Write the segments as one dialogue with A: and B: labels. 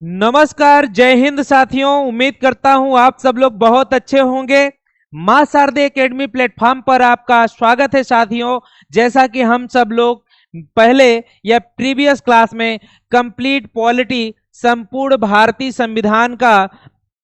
A: नमस्कार, जय हिंद साथियों। उम्मीद करता हूं आप सब लोग बहुत अच्छे होंगे। मां शारदे एकेडमी प्लेटफॉर्म पर आपका स्वागत है साथियों। जैसा कि हम सब लोग पहले या प्रीवियस क्लास में कंप्लीट पॉलिटी संपूर्ण भारतीय संविधान का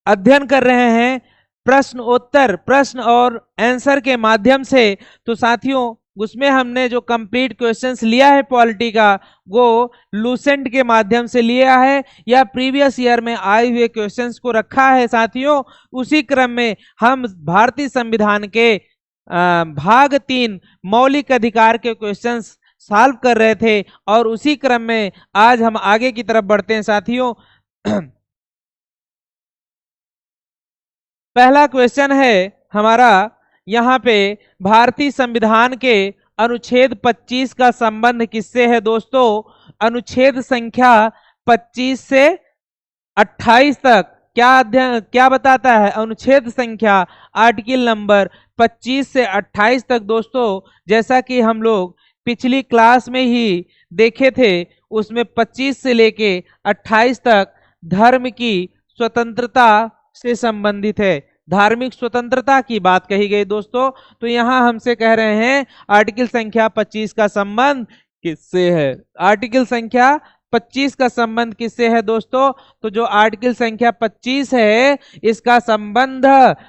A: अध्ययन कर रहे हैं, प्रश्न उत्तर प्रश्न और आंसर के माध्यम से। तो साथियों, उसमें हमने जो कंप्लीट क्वेश्चंस लिया है पॉलिटी का, वो लूसेंट के माध्यम से लिया है या प्रीवियस ईयर में आए हुए क्वेश्चंस को रखा है साथियों। उसी क्रम में हम भारतीय संविधान के भाग 3 मौलिक अधिकार के क्वेश्चंस सॉल्व कर रहे थे और उसी क्रम में आज हम आगे की तरफ बढ़ते हैं साथियों। पहला क्वेश्चन है हमारा यहाँ पे, भारतीय संविधान के अनुच्छेद 25 का संबंध किससे है दोस्तों? अनुच्छेद संख्या 25 से 28 तक क्या बताता है? अनुच्छेद संख्या आर्टिकल नंबर 25 से 28 तक दोस्तों, जैसा कि हम लोग पिछली क्लास में ही देखे थे, उसमें 25 से लेके 28 तक धर्म की स्वतंत्रता से संबंधित है। धार्मिक स्वतंत्रता की बात कही गई दोस्तों। तो यहां हमसे कह रहे हैं आर्टिकल संख्या 25 का संबंध किससे है? आर्टिकल संख्या 25 का संबंध किससे है दोस्तों? तो जो आर्टिकल संख्या 25 है, इसका संबंध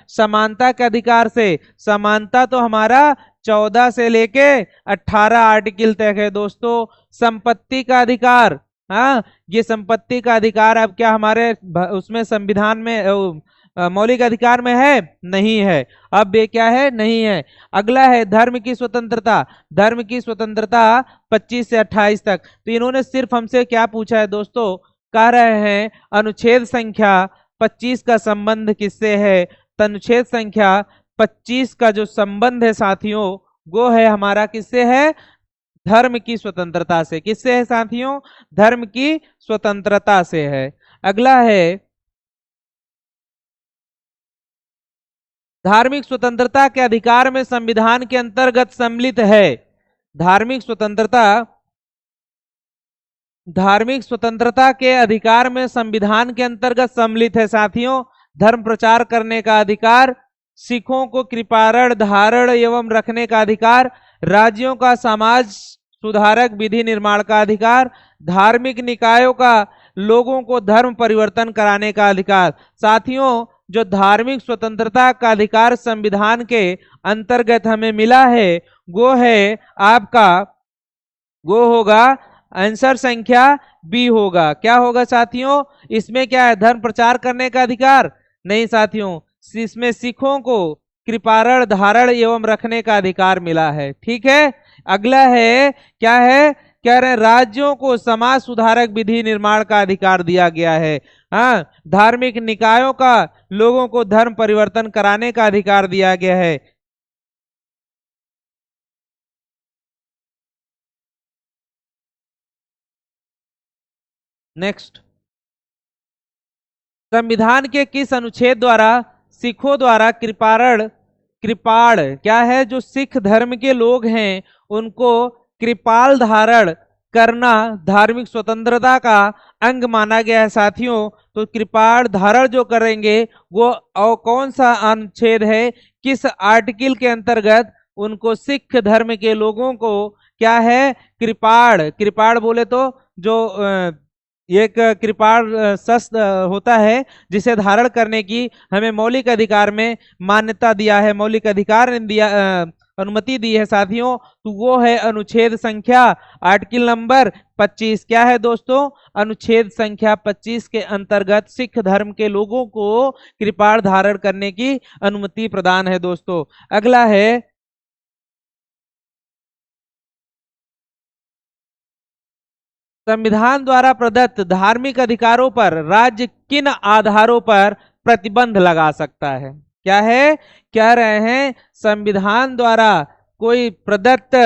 A: समानता के अधिकार से। समानता तो हमारा 14 से लेके 18 आर्टिकल तक है दोस्तों। संपत्ति का अधिकार, हाँ, ये संपत्ति का अधिकार अब क्या हमारे उसमें संविधान में मौलिक अधिकार में है? नहीं है। अब ये क्या है? नहीं है। अगला है धर्म की स्वतंत्रता। धर्म की स्वतंत्रता 25 से 28 तक। तो इन्होंने सिर्फ हमसे क्या पूछा है दोस्तों? कह रहे हैं अनुच्छेद संख्या 25 का संबंध किससे है? तो अनुच्छेद संख्या 25 का जो संबंध है साथियों, वो है हमारा किससे है? धर्म की स्वतंत्रता से। किससे है साथियों? धर्म की स्वतंत्रता से है। अगला है धार्मिक स्वतंत्रता के अधिकार में संविधान के अंतर्गत सम्मिलित है। धार्मिक स्वतंत्रता के अधिकार में संविधान के अंतर्गत सम्मिलित है साथियों। धर्म प्रचार करने का अधिकार, सिखों को कृपारण धारण एवं रखने का अधिकार, राज्यों का समाज सुधारक विधि निर्माण का अधिकार, धार्मिक निकायों का लोगों को धर्म परिवर्तन कराने का अधिकार। साथियों, जो धार्मिक स्वतंत्रता का अधिकार संविधान के अंतर्गत हमें मिला है, वो है आपका, वो होगा आंसर संख्या बी होगा। क्या होगा साथियों? इसमें क्या है? धर्म प्रचार करने का अधिकार नहीं साथियों, इसमें सिखों को कृपारण धारण एवं रखने का अधिकार मिला है। ठीक है। अगला है, क्या है? कह रहे हैं राज्यों को समाज सुधारक विधि निर्माण का अधिकार दिया गया है। हाँ, धार्मिक निकायों का लोगों को धर्म परिवर्तन कराने का अधिकार दिया गया है। नेक्स्ट, संविधान के किस अनुच्छेद द्वारा सिखों द्वारा कृपाण क्या है? जो सिख धर्म के लोग हैं उनको कृपाल धारण करना धार्मिक स्वतंत्रता का अंग माना गया है साथियों। तो कृपाल धारण जो करेंगे वो और कौन सा अनुच्छेद है, किस आर्टिकल के अंतर्गत उनको सिख धर्म के लोगों को क्या है? कृपाण बोले तो जो एक कृपाण शस्त्र होता है जिसे धारण करने की हमें मौलिक अधिकार में मान्यता दिया है, मौलिक अधिकार ने दिया, अनुमति दी है साथियों। तो वो है अनुच्छेद संख्या आर्टिकल नंबर 25। क्या है दोस्तों? अनुच्छेद संख्या 25 के अंतर्गत सिख धर्म के लोगों को कृपाण धारण करने की अनुमति प्रदान है दोस्तों। अगला है, संविधान द्वारा प्रदत्त धार्मिक अधिकारों पर राज्य किन आधारों पर प्रतिबंध लगा सकता है? क्या है? कह रहे हैं संविधान द्वारा कोई प्रदत्त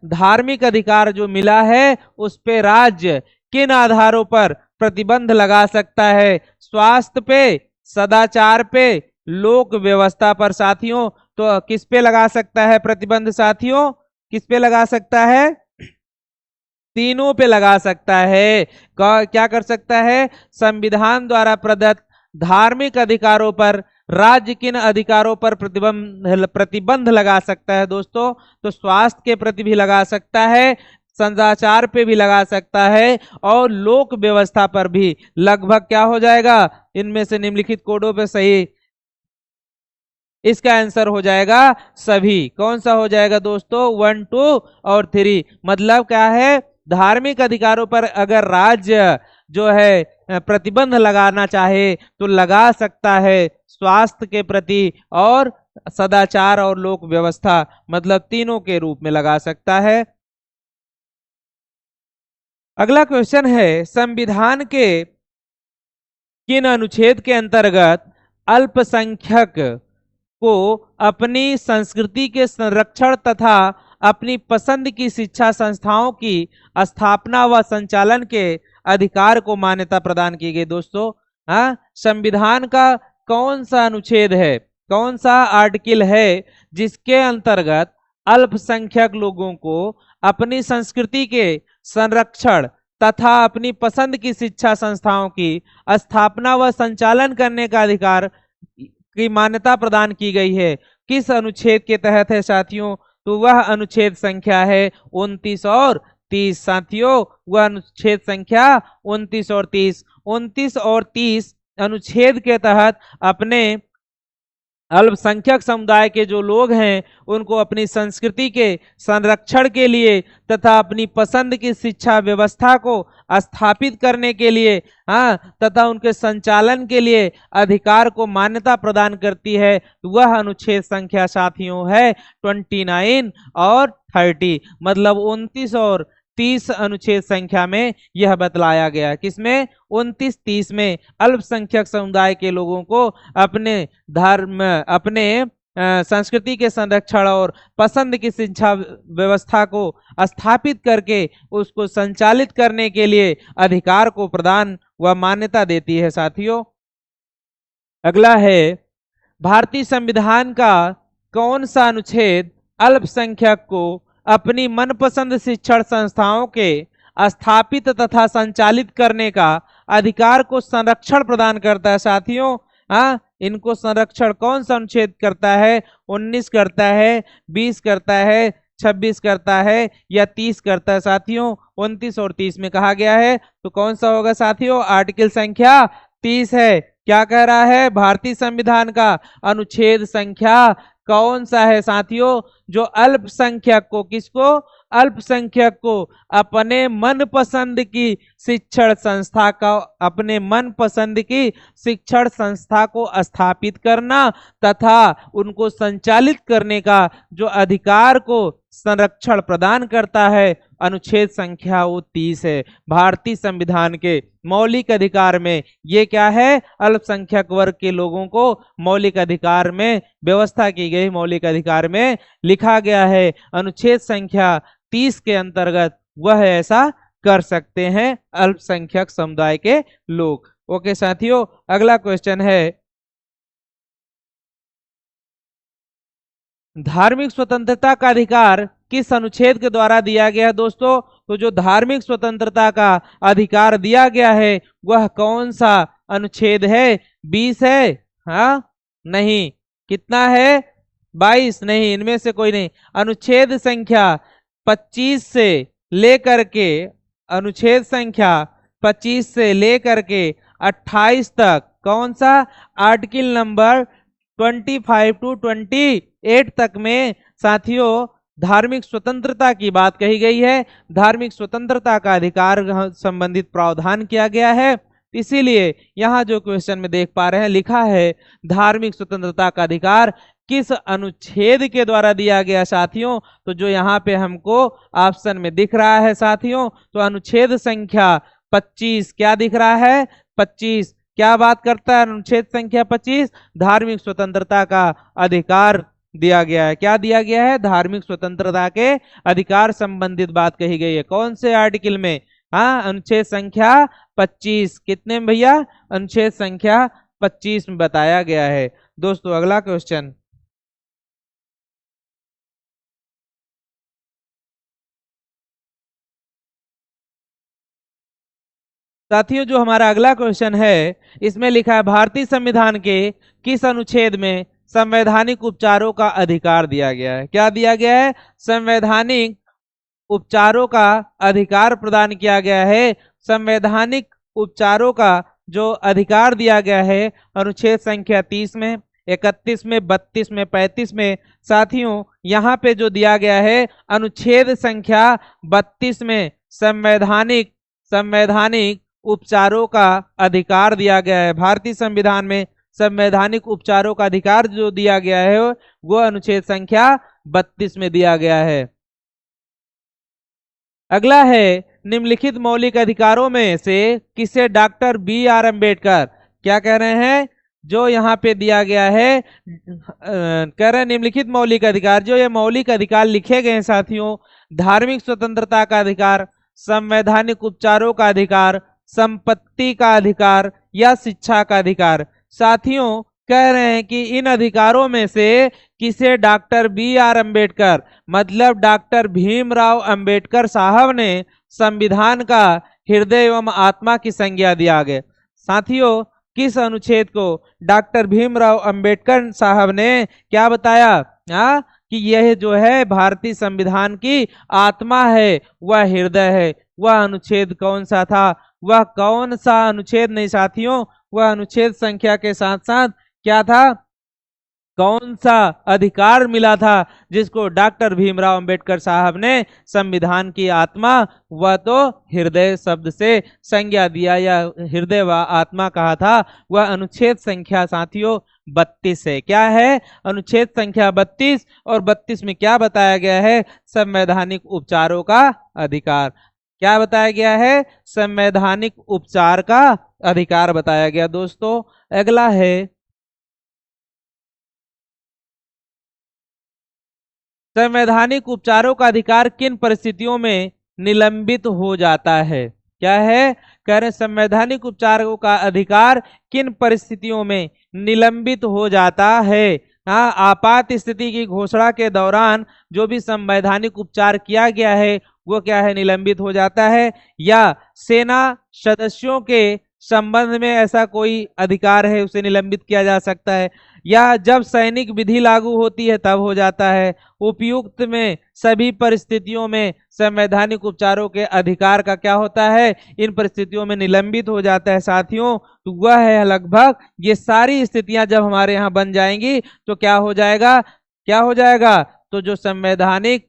A: धार्मिक अधिकार जो मिला है उस पे राज्य किन आधारों पर प्रतिबंध लगा सकता है? स्वास्थ्य पे, सदाचार पे, लोक व्यवस्था पर साथियों। तो किस पे लगा सकता है प्रतिबंध साथियों? किस पे लगा सकता है? तीनों पे लगा सकता है। क्या कर सकता है? संविधान द्वारा प्रदत्त धार्मिक अधिकारों पर राज्य किन अधिकारों पर प्रतिबंध लगा सकता है दोस्तों? तो स्वास्थ्य के प्रति भी लगा सकता है, सदाचार पे भी लगा सकता है, और लोक व्यवस्था पर भी। लगभग क्या हो जाएगा इनमें से निम्नलिखित कोडों पे सही? इसका आंसर हो जाएगा सभी। कौन सा हो जाएगा दोस्तों? 1, 2 और 3। मतलब क्या है? धार्मिक अधिकारों पर अगर राज्य जो है प्रतिबंध लगाना चाहे तो लगा सकता है, स्वास्थ्य के प्रति और सदाचार और लोक व्यवस्था, मतलब तीनों के रूप में लगा सकता है। अगला क्वेश्चन है, संविधान के किन अनुच्छेद के अंतर्गत अल्पसंख्यक को अपनी संस्कृति के संरक्षण तथा अपनी पसंद की शिक्षा संस्थाओं की स्थापना व संचालन के अधिकार को मान्यता प्रदान की गई? दोस्तों हाँ, संविधान का कौन सा अनुच्छेद है, कौन सा आर्टिकल है जिसके अंतर्गत अल्पसंख्यक लोगों को अपनी संस्कृति के संरक्षण तथा अपनी पसंद की शिक्षा संस्थाओं की स्थापना व संचालन करने का अधिकार की मान्यता प्रदान की गई है? किस अनुच्छेद के तहत है साथियों? तो वह अनुच्छेद संख्या है 29 और 30। साथियों वह अनुच्छेद संख्या 29 और 30। 29 और 30 अनुच्छेद के तहत अपने अल्पसंख्यक समुदाय के जो लोग हैं उनको अपनी संस्कृति के संरक्षण के लिए तथा अपनी पसंद की शिक्षा व्यवस्था को स्थापित करने के लिए, हाँ, तथा उनके संचालन के लिए अधिकार को मान्यता प्रदान करती है। वह अनुच्छेद संख्या साथियों है 29 और 30। मतलब 29 और 30 अनुच्छेद संख्या में यह बतलाया गया। किसमें? 29, 30 में अल्पसंख्यक समुदाय के लोगों को अपने धर्म, अपने संस्कृति के संरक्षण और पसंद की शिक्षा व्यवस्था को स्थापित करके उसको संचालित करने के लिए अधिकार को प्रदान व मान्यता देती है साथियों। अगला है, भारतीय संविधान का कौन सा अनुच्छेद अल्पसंख्यक को अपनी मनपसंद शिक्षण संस्थाओं के स्थापित तथा संचालित करने का अधिकार को संरक्षण प्रदान करता है साथियों? हाँ, इनको संरक्षण कौन सा अनुच्छेद करता है? 19 करता है, 20 करता है, 26 करता है या 30 करता है साथियों? 29 और 30 में कहा गया है। तो कौन सा होगा साथियों? आर्टिकल संख्या 30 है। क्या कह रहा है? भारतीय संविधान का अनुच्छेद संख्या कौन सा है साथियों? जो अल्पसंख्यक को, किसको? अल्पसंख्यक को अपने मनपसंद की शिक्षण संस्था का, अपने मनपसंद की शिक्षण संस्था को स्थापित करना तथा उनको संचालित करने का जो अधिकार को संरक्षण प्रदान करता है, अनुच्छेद संख्या वो 30 है। भारतीय संविधान के मौलिक अधिकार में ये क्या है? अल्पसंख्यक वर्ग के लोगों को मौलिक अधिकार में व्यवस्था की गई, मौलिक अधिकार में लिखा गया है। अनुच्छेद संख्या 30 के अंतर्गत वह ऐसा कर सकते हैं अल्पसंख्यक समुदाय के लोग। ओके साथियों, अगला क्वेश्चन है, धार्मिक स्वतंत्रता का अधिकार किस अनुच्छेद के द्वारा दिया गया है दोस्तों? तो जो धार्मिक स्वतंत्रता का अधिकार दिया गया है वह कौन सा अनुच्छेद है? 20 है? हाँ नहीं। कितना है? 22? नहीं, इनमें से कोई नहीं। अनुच्छेद संख्या 25 से लेकर के, अनुच्छेद संख्या 25 से लेकर के 28 तक, कौन सा? आर्टिकल नंबर 25 टू 28 तक में साथियों धार्मिक स्वतंत्रता की बात कही गई है। धार्मिक स्वतंत्रता का अधिकार संबंधित प्रावधान किया गया है। इसीलिए यहाँ जो क्वेश्चन में देख पा रहे हैं लिखा है धार्मिक स्वतंत्रता का अधिकार किस अनुच्छेद के द्वारा दिया गया साथियों? तो जो यहाँ पे हमको ऑप्शन में दिख रहा है साथियों, तो अनुच्छेद संख्या 25 क्या दिख रहा है? 25 क्या बात करता है? अनुच्छेद संख्या 25 धार्मिक स्वतंत्रता का अधिकार दिया गया है। क्या दिया गया है? धार्मिक स्वतंत्रता के अधिकार संबंधित बात कही गई है। कौन से आर्टिकल में? हाँ, अनुच्छेद संख्या 25। कितने में भैया? अनुच्छेद संख्या 25 में बताया गया है। दोस्तों अगला क्वेश्चन, साथियों जो हमारा अगला क्वेश्चन है इसमें लिखा है भारतीय संविधान के किस अनुच्छेद में संवैधानिक उपचारों का अधिकार दिया गया है? क्या दिया गया है? संवैधानिक उपचारों का अधिकार प्रदान किया गया है। संवैधानिक उपचारों का जो अधिकार दिया गया है अनुच्छेद संख्या 30 में, 31 में, 32 में, 35 में। साथियों यहाँ पे जो दिया गया है अनुच्छेद संख्या 32 में संवैधानिक संवैधानिक उपचारों का अधिकार दिया गया है। भारतीय संविधान में संवैधानिक उपचारों का अधिकार जो दिया गया है वो अनुच्छेद संख्या 32 में दिया गया है। अगला है निम्नलिखित मौलिक अधिकारों में से किसे डॉक्टर बी आर अम्बेडकर, क्या कह रहे हैं, जो यहाँ पे दिया गया है कह रहे हैं निम्नलिखित मौलिक अधिकार, जो ये मौलिक अधिकार लिखे गए हैं साथियों, धार्मिक स्वतंत्रता का अधिकार, संवैधानिक उपचारों का अधिकार, संपत्ति का अधिकार या शिक्षा का अधिकार। साथियों कह रहे हैं कि इन अधिकारों में से किसे डॉक्टर बी आर अम्बेडकर मतलब डॉक्टर भीमराव अंबेडकर साहब ने संविधान का हृदय एवं आत्मा की संज्ञा दिया गया। साथियों किस अनुच्छेद को डॉक्टर भीमराव अंबेडकर साहब ने क्या बताया कि यह जो है भारतीय संविधान की आत्मा है, वह हृदय है। वह अनुच्छेद कौन सा था? वह कौन सा अनुच्छेद नहीं साथियों, वह अनुच्छेद संख्या के साथ साथ क्या था, कौन सा अधिकार मिला था जिसको डॉक्टर भीमराव अंबेडकर साहब ने संविधान की आत्मा वह तो हृदय शब्द से संज्ञा दिया या हृदय व आत्मा कहा था। वह अनुच्छेद संख्या साथियों 32 है। क्या है? अनुच्छेद संख्या 32। और 32 में क्या बताया गया है? संवैधानिक उपचारों का अधिकार। क्या बताया गया है? संवैधानिक उपचार का अधिकार बताया गया। दोस्तों अगला है संवैधानिक उपचारों का अधिकार किन परिस्थितियों में निलंबित हो जाता है? क्या है? कह रहे संवैधानिक उपचारों का अधिकार किन परिस्थितियों में निलंबित हो जाता है? आपात स्थिति की घोषणा के दौरान जो भी संवैधानिक उपचार किया गया है वो क्या है? निलंबित हो जाता है। या सेना सदस्यों के संबंध में ऐसा कोई अधिकार है उसे निलंबित किया जा सकता है। या जब सैनिक विधि लागू होती है तब हो जाता है। उपयुक्त में सभी परिस्थितियों में संवैधानिक उपचारों के अधिकार का क्या होता है? इन परिस्थितियों में निलंबित हो जाता है साथियों। तो वह है लगभग ये सारी स्थितियां जब हमारे यहाँ बन जाएंगी तो क्या हो जाएगा? क्या हो जाएगा? तो जो संवैधानिक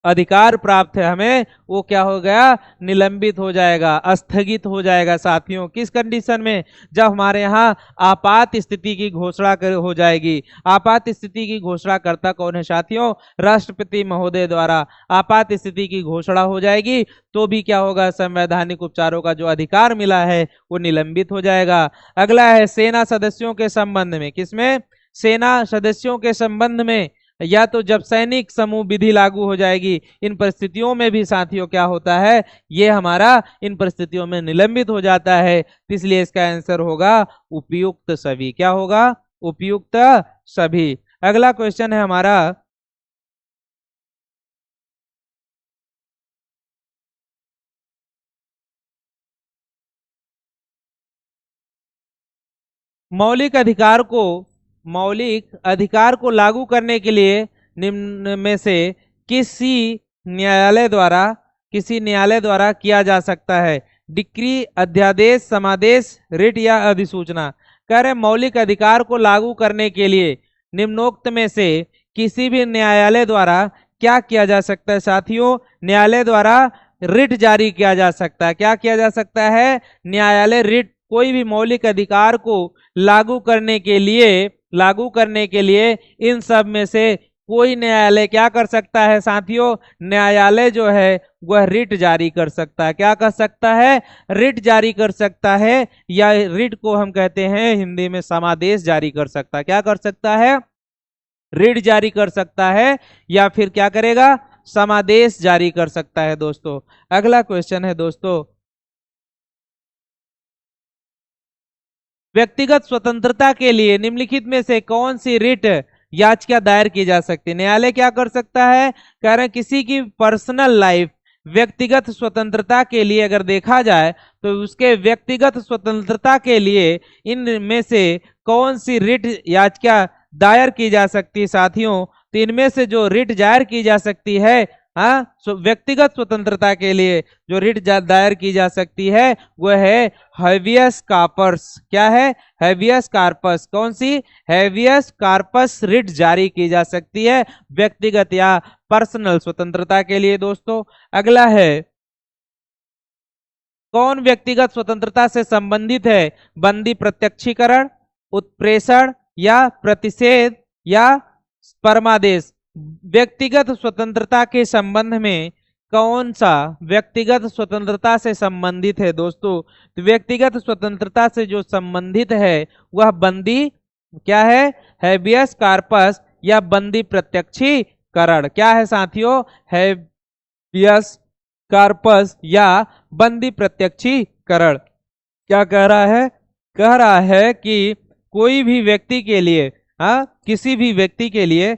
A: अधिकार प्राप्त है हमें वो क्या हो गया? निलंबित हो जाएगा, स्थगित हो जाएगा साथियों। किस कंडीशन में? जब हमारे यहाँ आपात स्थिति की घोषणा हो जाएगी। आपात स्थिति की घोषणा करता कौन है साथियों? राष्ट्रपति महोदय द्वारा आपात स्थिति की घोषणा हो जाएगी तो भी क्या होगा? संवैधानिक उपचारों का जो अधिकार मिला है वो निलंबित हो जाएगा। अगला है सेना सदस्यों के संबंध में। किसमें? सेना सदस्यों के संबंध में या तो जब सैनिक समूह विधि लागू हो जाएगी, इन परिस्थितियों में भी साथियों क्या होता है? ये हमारा इन परिस्थितियों में निलंबित हो जाता है। इसलिए इसका आंसर होगा उपयुक्त सभी। क्या होगा? उपयुक्त सभी। अगला क्वेश्चन है हमारा मौलिक अधिकार को लागू करने के लिए निम्न में से किसी न्यायालय द्वारा किया जा सकता है? डिक्री, अध्यादेश, समादेश, रिट या अधिसूचना। कह रहे मौलिक अधिकार को लागू करने के लिए निम्नोक्त में से किसी भी न्यायालय द्वारा क्या किया जा सकता है साथियों? न्यायालय द्वारा रिट जारी किया जा सकता है। क्या किया जा सकता है? न्यायालय रिट कोई भी मौलिक अधिकार को लागू करने के लिए इन सब में से कोई न्यायालय क्या कर सकता है साथियों? न्यायालय जो है वह रिट जारी कर सकता है। क्या कर सकता है? रिट जारी कर सकता है। या रिट को हम कहते हैं हिंदी में समादेश जारी कर सकता है। क्या कर सकता है? रिट जारी कर सकता है या फिर क्या करेगा? समादेश जारी कर सकता है। दोस्तों अगला क्वेश्चन है दोस्तों व्यक्तिगत स्वतंत्रता के लिए निम्नलिखित में से कौन सी रिट याचिका दायर की जा सकती है? न्यायालय क्या कर सकता है? कह रहे हैं किसी की पर्सनल लाइफ, व्यक्तिगत स्वतंत्रता के लिए अगर देखा जाए तो उसके व्यक्तिगत स्वतंत्रता के लिए इनमें से कौन सी रिट याचिका दायर की जा सकती है साथियों? तो इनमें से जो रिट दायर की जा सकती है, व्यक्तिगत स्वतंत्रता के लिए जो रिट दायर की जा सकती है वह है हेवियस कार्पस। क्या है? Habeas corpus. कौन सी? हेवियस कार्पस रिट जारी की जा सकती है व्यक्तिगत या पर्सनल स्वतंत्रता के लिए दोस्तों। अगला है, कौन व्यक्तिगत स्वतंत्रता से संबंधित है? बंदी प्रत्यक्षीकरण, उत्प्रेषण या प्रतिषेध या परमादेश। व्यक्तिगत स्वतंत्रता के संबंध में कौन सा व्यक्तिगत स्वतंत्रता से संबंधित है दोस्तों? तो व्यक्तिगत स्वतंत्रता से जो संबंधित है वह बंदी क्या है? हेबियस कार्पस या बंदी प्रत्यक्षीकरण। क्या है साथियों? हेबियस कार्पस या बंदी प्रत्यक्षीकरण। क्या कह रहा है? कह रहा है कि कोई भी व्यक्ति के लिए, किसी भी व्यक्ति के लिए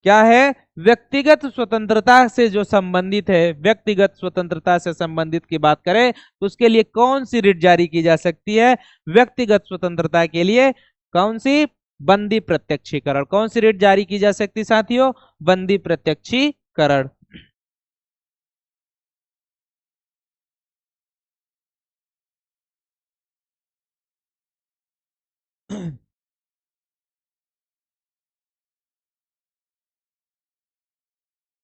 A: क्या है? व्यक्तिगत स्वतंत्रता से जो संबंधित है, व्यक्तिगत स्वतंत्रता से संबंधित की बात करें तो उसके लिए कौन सी रिट जारी की जा सकती है? व्यक्तिगत स्वतंत्रता के लिए कौन सी? बंदी प्रत्यक्षीकरण। कौन सी रिट जारी की जा सकती साथियों? बंदी प्रत्यक्षीकरण।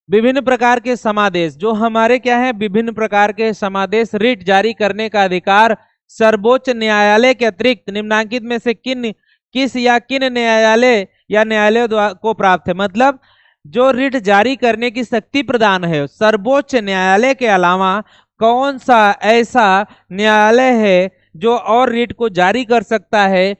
A: विभिन्न प्रकार के समादेश, जो हमारे क्या है, विभिन्न प्रकार के समादेश रिट जारी करने का अधिकार सर्वोच्च न्यायालय के अतिरिक्त निम्नांकित में से किस या किन न्यायालय या न्यायालय को प्राप्त है? मतलब जो रिट जारी करने की शक्ति प्रदान है सर्वोच्च न्यायालय के अलावा कौन सा ऐसा न्यायालय है जो और रिट को जारी कर सकता है?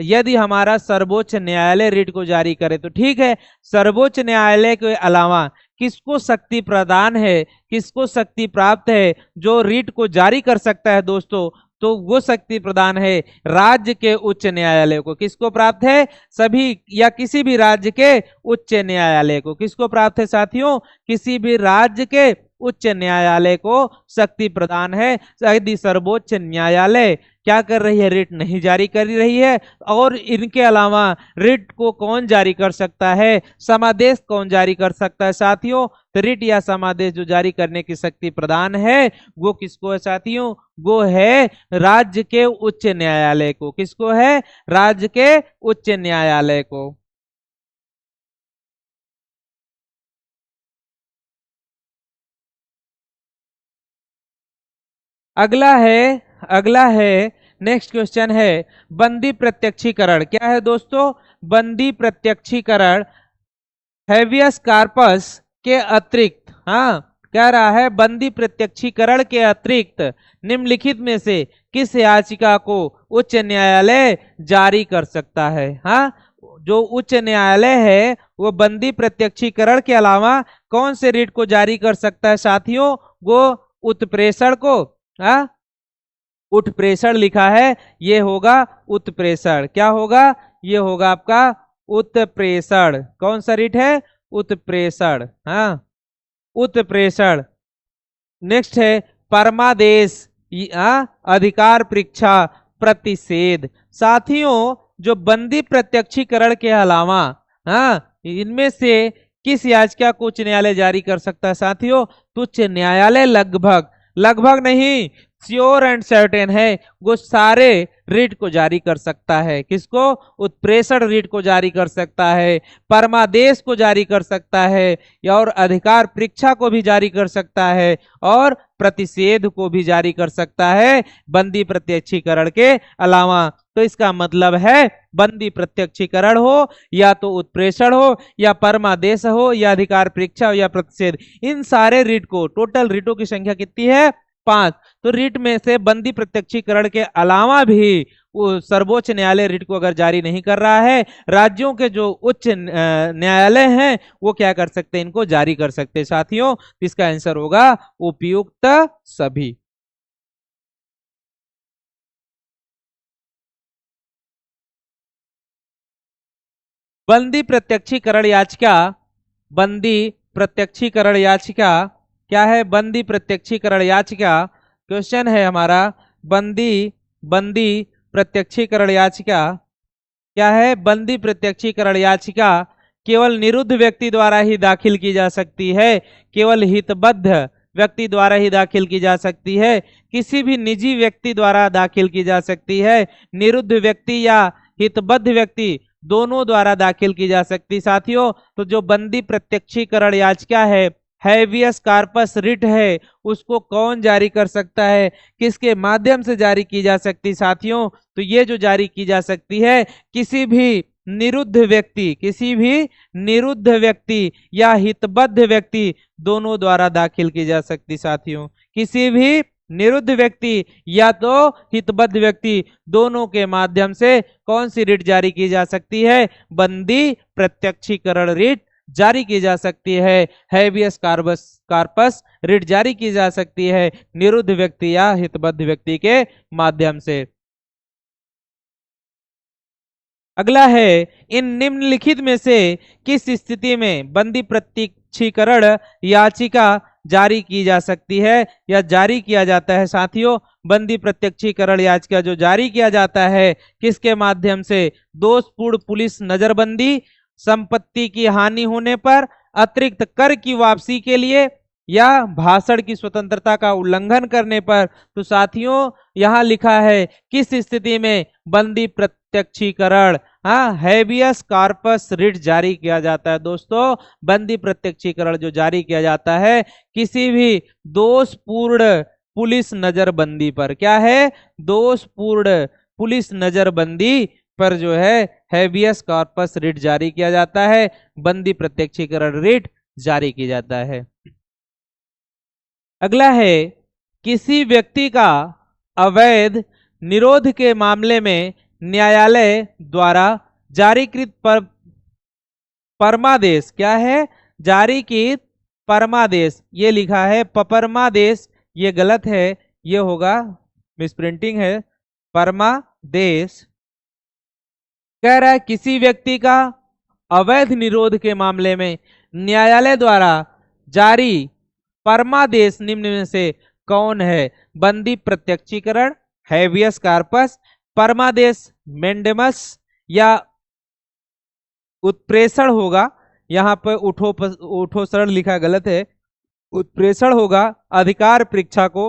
A: यदि हमारा सर्वोच्च न्यायालय रिट को जारी करे तो ठीक है। सर्वोच्च न्यायालय के अलावा किसको शक्ति प्रदान है, किसको शक्ति प्राप्त है जो रिट को जारी कर सकता है दोस्तों? तो वो शक्ति प्रदान है राज्य के उच्च न्यायालय को। किसको प्राप्त है? सभी या किसी भी राज्य के उच्च न्यायालय को। किसको प्राप्त है साथियों? किसी भी राज्य के उच्च न्यायालय को शक्ति प्रदान है। यदि सर्वोच्च न्यायालय क्या कर रही है? रिट नहीं जारी कर रही है। और इनके अलावा रिट को कौन जारी कर सकता है? समादेश कौन जारी कर सकता है साथियों? तो रिट या समादेश जो जारी करने की शक्ति प्रदान है वो किसको है साथियों? वो है राज्य के उच्च न्यायालय को। किसको है? राज्य के उच्च न्यायालय को। अगला है नेक्स्ट क्वेश्चन है बंदी प्रत्यक्षीकरण। क्या है दोस्तों? बंदी प्रत्यक्षीकरण हेवियस कार्पस के अतिरिक्त, कह रहा है बंदी प्रत्यक्षीकरण के अतिरिक्त निम्नलिखित में से किस याचिका को उच्च न्यायालय जारी कर सकता है? जो उच्च न्यायालय है वो बंदी प्रत्यक्षीकरण के अलावा कौन से रिट को जारी कर सकता है साथियों? वो उत्प्रेषण को, उत्प्रेषण लिखा है, ये होगा उत्प्रेषण। क्या होगा? ये होगा आपका उत्प्रेषण। कौन सा रिट है? उत्प्रेषण। उत्प्रेषण। नेक्स्ट है परमादेश, अधिकार परीक्षा प्रतिषेध। साथियों जो बंदी प्रत्यक्षीकरण के अलावा इनमें से किस याचिका को उच्च न्यायालय जारी कर सकता है साथियों? तो उच्च न्यायालय लगभग नहीं, श्योर एंड सर्टेन है, वो सारे रिट को जारी कर सकता है। किसको? उत्प्रेषण रिट को जारी कर सकता है, परमादेश को जारी कर सकता है, और अधिकार परीक्षा को भी जारी कर सकता है, और प्रतिषेध को भी जारी कर सकता है बंदी प्रत्यक्षीकरण के अलावा। तो इसका मतलब है बंदी प्रत्यक्षीकरण हो या तो उत्प्रेषण हो या परमादेश हो या अधिकार परीक्षा हो या प्रतिषेध, इन सारे रिट को, टोटल रिटों की संख्या कितनी है? 5। तो रिट में से बंदी प्रत्यक्षीकरण के अलावा भी सर्वोच्च न्यायालय रिट को अगर जारी नहीं कर रहा है, राज्यों के जो उच्च न्यायालय हैं वो क्या कर सकते हैं? इनको जारी कर सकते हैं साथियों। इसका आंसर होगा उपयुक्त सभी। बंदी प्रत्यक्षीकरण याचिका क्या है? बंदी प्रत्यक्षीकरण याचिका। क्वेश्चन है हमारा, बंदी प्रत्यक्षीकरण याचिका क्या है? बंदी प्रत्यक्षीकरण याचिका केवल निरुद्ध व्यक्ति द्वारा ही दाखिल की जा सकती है, केवल हितबद्ध व्यक्ति द्वारा ही दाखिल की जा सकती है, किसी भी निजी व्यक्ति द्वारा दाखिल की जा सकती है, निरुद्ध व्यक्ति या हितबद्ध व्यक्ति दोनों द्वारा दाखिल की जा सकती। साथियों, तो जो बंदी प्रत्यक्षीकरण याचिका है, हैवियस कार्पस रिट है, उसको कौन जारी कर सकता है, किसके माध्यम से जारी की जा सकती? साथियों, तो ये जो जारी की जा सकती है, किसी भी निरुद्ध व्यक्ति या हितबद्ध व्यक्ति दोनों द्वारा दाखिल की जा सकती। साथियों, किसी भी निरुद्ध व्यक्ति या तो हितबद्ध व्यक्ति दोनों के माध्यम से कौन सी रिट जारी की जा सकती है? बंदी प्रत्यक्षीकरण रिट जारी की जा सकती है, हैबियस कार्पस रिट जारी की जा सकती है निरुद्ध व्यक्ति या हितबद्ध व्यक्ति के माध्यम से। अगला है, इन निम्नलिखित में से किस स्थिति में बंदी प्रत्यक्षीकरण याचिका जारी की जा सकती है या जारी किया जाता है? साथियों, बंदी प्रत्यक्षीकरण याचिका जो जारी किया जाता है किसके माध्यम से? दोषपूर्ण पुलिस नजरबंदी, संपत्ति की हानि होने पर, अतिरिक्त कर की वापसी के लिए, या भाषण की स्वतंत्रता का उल्लंघन करने पर। तो साथियों, यहां लिखा है किस स्थिति में बंदी प्रत्यक्षीकरण हैबियस कार्पस रिट जारी किया जाता है। दोस्तों, बंदी प्रत्यक्षीकरण जो जारी किया जाता है किसी भी दोषपूर्ण पुलिस नजरबंदी पर। क्या है? दोषपूर्ण पुलिस नजरबंदी पर जो है हैबियस कॉर्पस रिट जारी किया जाता है, बंदी प्रत्यक्षीकरण रिट जारी की जाता है। अगला है, किसी व्यक्ति का अवैध निरोध के मामले में न्यायालय द्वारा जारीकृत परमादेश। क्या है? जारी की परमादेश, ये लिखा है परमादेश, ये गलत है, ये होगा मिसप्रिंटिंग है, परमादेश। कह रहा है किसी व्यक्ति का अवैध निरोध के मामले में न्यायालय द्वारा जारी परमादेश निम्न में से कौन है? बंदी प्रत्यक्षीकरण, हैबियस कार्पस, परमादेश मेंडेमस या उत्प्रेषण होगा। यहां पर उठोसरण लिखा गलत है, उत्प्रेषण होगा, अधिकार परीक्षा को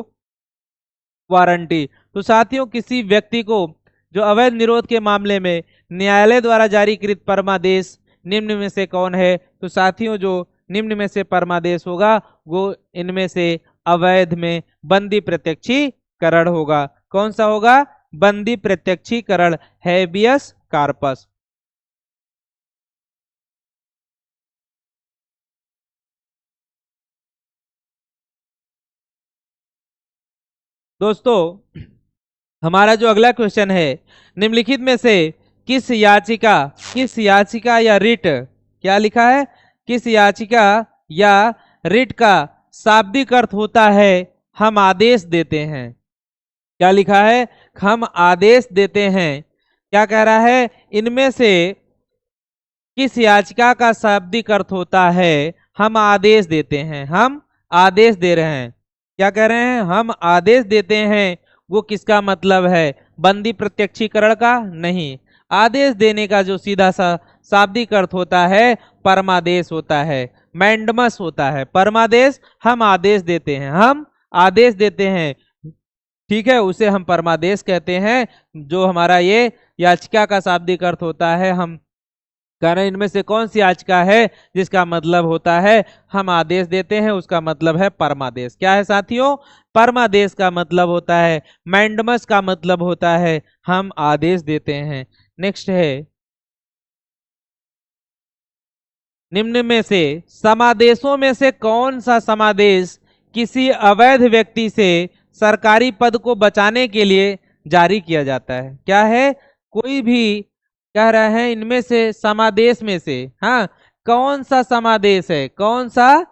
A: वारंटी। तो साथियों, किसी व्यक्ति को जो अवैध निरोध के मामले में न्यायालय द्वारा जारीकृत परमादेश निम्न में से कौन है? तो साथियों, जो निम्न में से परमादेश होगा वो इनमें से अवैध में बंदी प्रत्यक्षीकरण होगा। कौन सा होगा? बंदी प्रत्यक्षीकरण, हैबियस कार्पस। दोस्तों, हमारा जो अगला क्वेश्चन है, निम्नलिखित में से किस याचिका या रिट, क्या लिखा है? किस याचिका या रिट का शाब्दिक अर्थ होता है हम आदेश देते हैं? क्या लिखा है? हम आदेश देते हैं। क्या कह रहा है? इनमें से किस याचिका का शाब्दिक अर्थ होता है हम आदेश देते हैं? हम आदेश दे रहे हैं। क्या कह रहे हैं? हम आदेश देते हैं। वो किसका मतलब है? बंदी प्रत्यक्षीकरण का? नहीं, आदेश देने का जो सीधा सा शाब्दिक अर्थ होता है परमादेश होता है, मैंडमस होता है। परमादेश, हम आदेश देते हैं, हम आदेश देते हैं, ठीक है, उसे हम परमादेश कहते हैं। जो हमारा ये याचिका का शाब्दिक अर्थ होता है, हम कह रहे हैं इनमें से कौन सी याचिका है जिसका मतलब होता है हम आदेश देते हैं, उसका मतलब है परमादेश। क्या है साथियों? परमादेश का मतलब होता है, मैंडमस का मतलब होता है हम आदेश देते हैं। नेक्स्ट है, निम्न में से समादेशों में से कौन सा समादेश किसी अवैध व्यक्ति से सरकारी पद को बचाने के लिए जारी किया जाता है? क्या है? कोई भी, कह रहे हैं इनमें से समादेश में से कौन सा समादेश है, कौन सा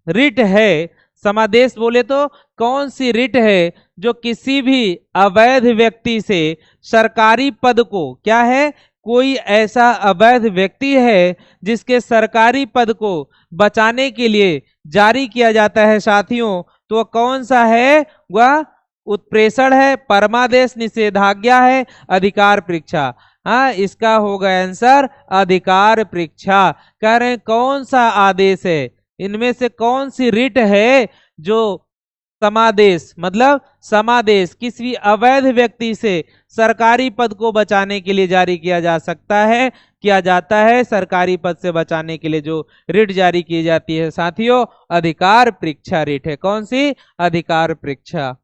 A: रिट है? समादेश बोले तो कौन सी रिट है जो किसी भी अवैध व्यक्ति से सरकारी पद को, क्या है, कोई ऐसा अवैध व्यक्ति है जिसके सरकारी पद को बचाने के लिए जारी किया जाता है साथियों, तो वह कौन सा है? वह उत्प्रेषण है, परमादेश, निषेधाज्ञा है, अधिकार परीक्षा। हाँ, इसका होगा आंसर अधिकार परीक्षा। कह रहे हैं कौन सा आदेश है, इनमें से कौन सी रिट है जो समादेश मतलब समादेश किसी अवैध व्यक्ति से सरकारी पद को बचाने के लिए जारी किया जा सकता है, किया जाता है। सरकारी पद से बचाने के लिए जो रिट जारी की जाती है साथियों, अधिकार परीक्षा रिट है। कौन सी? अधिकार परीक्षा।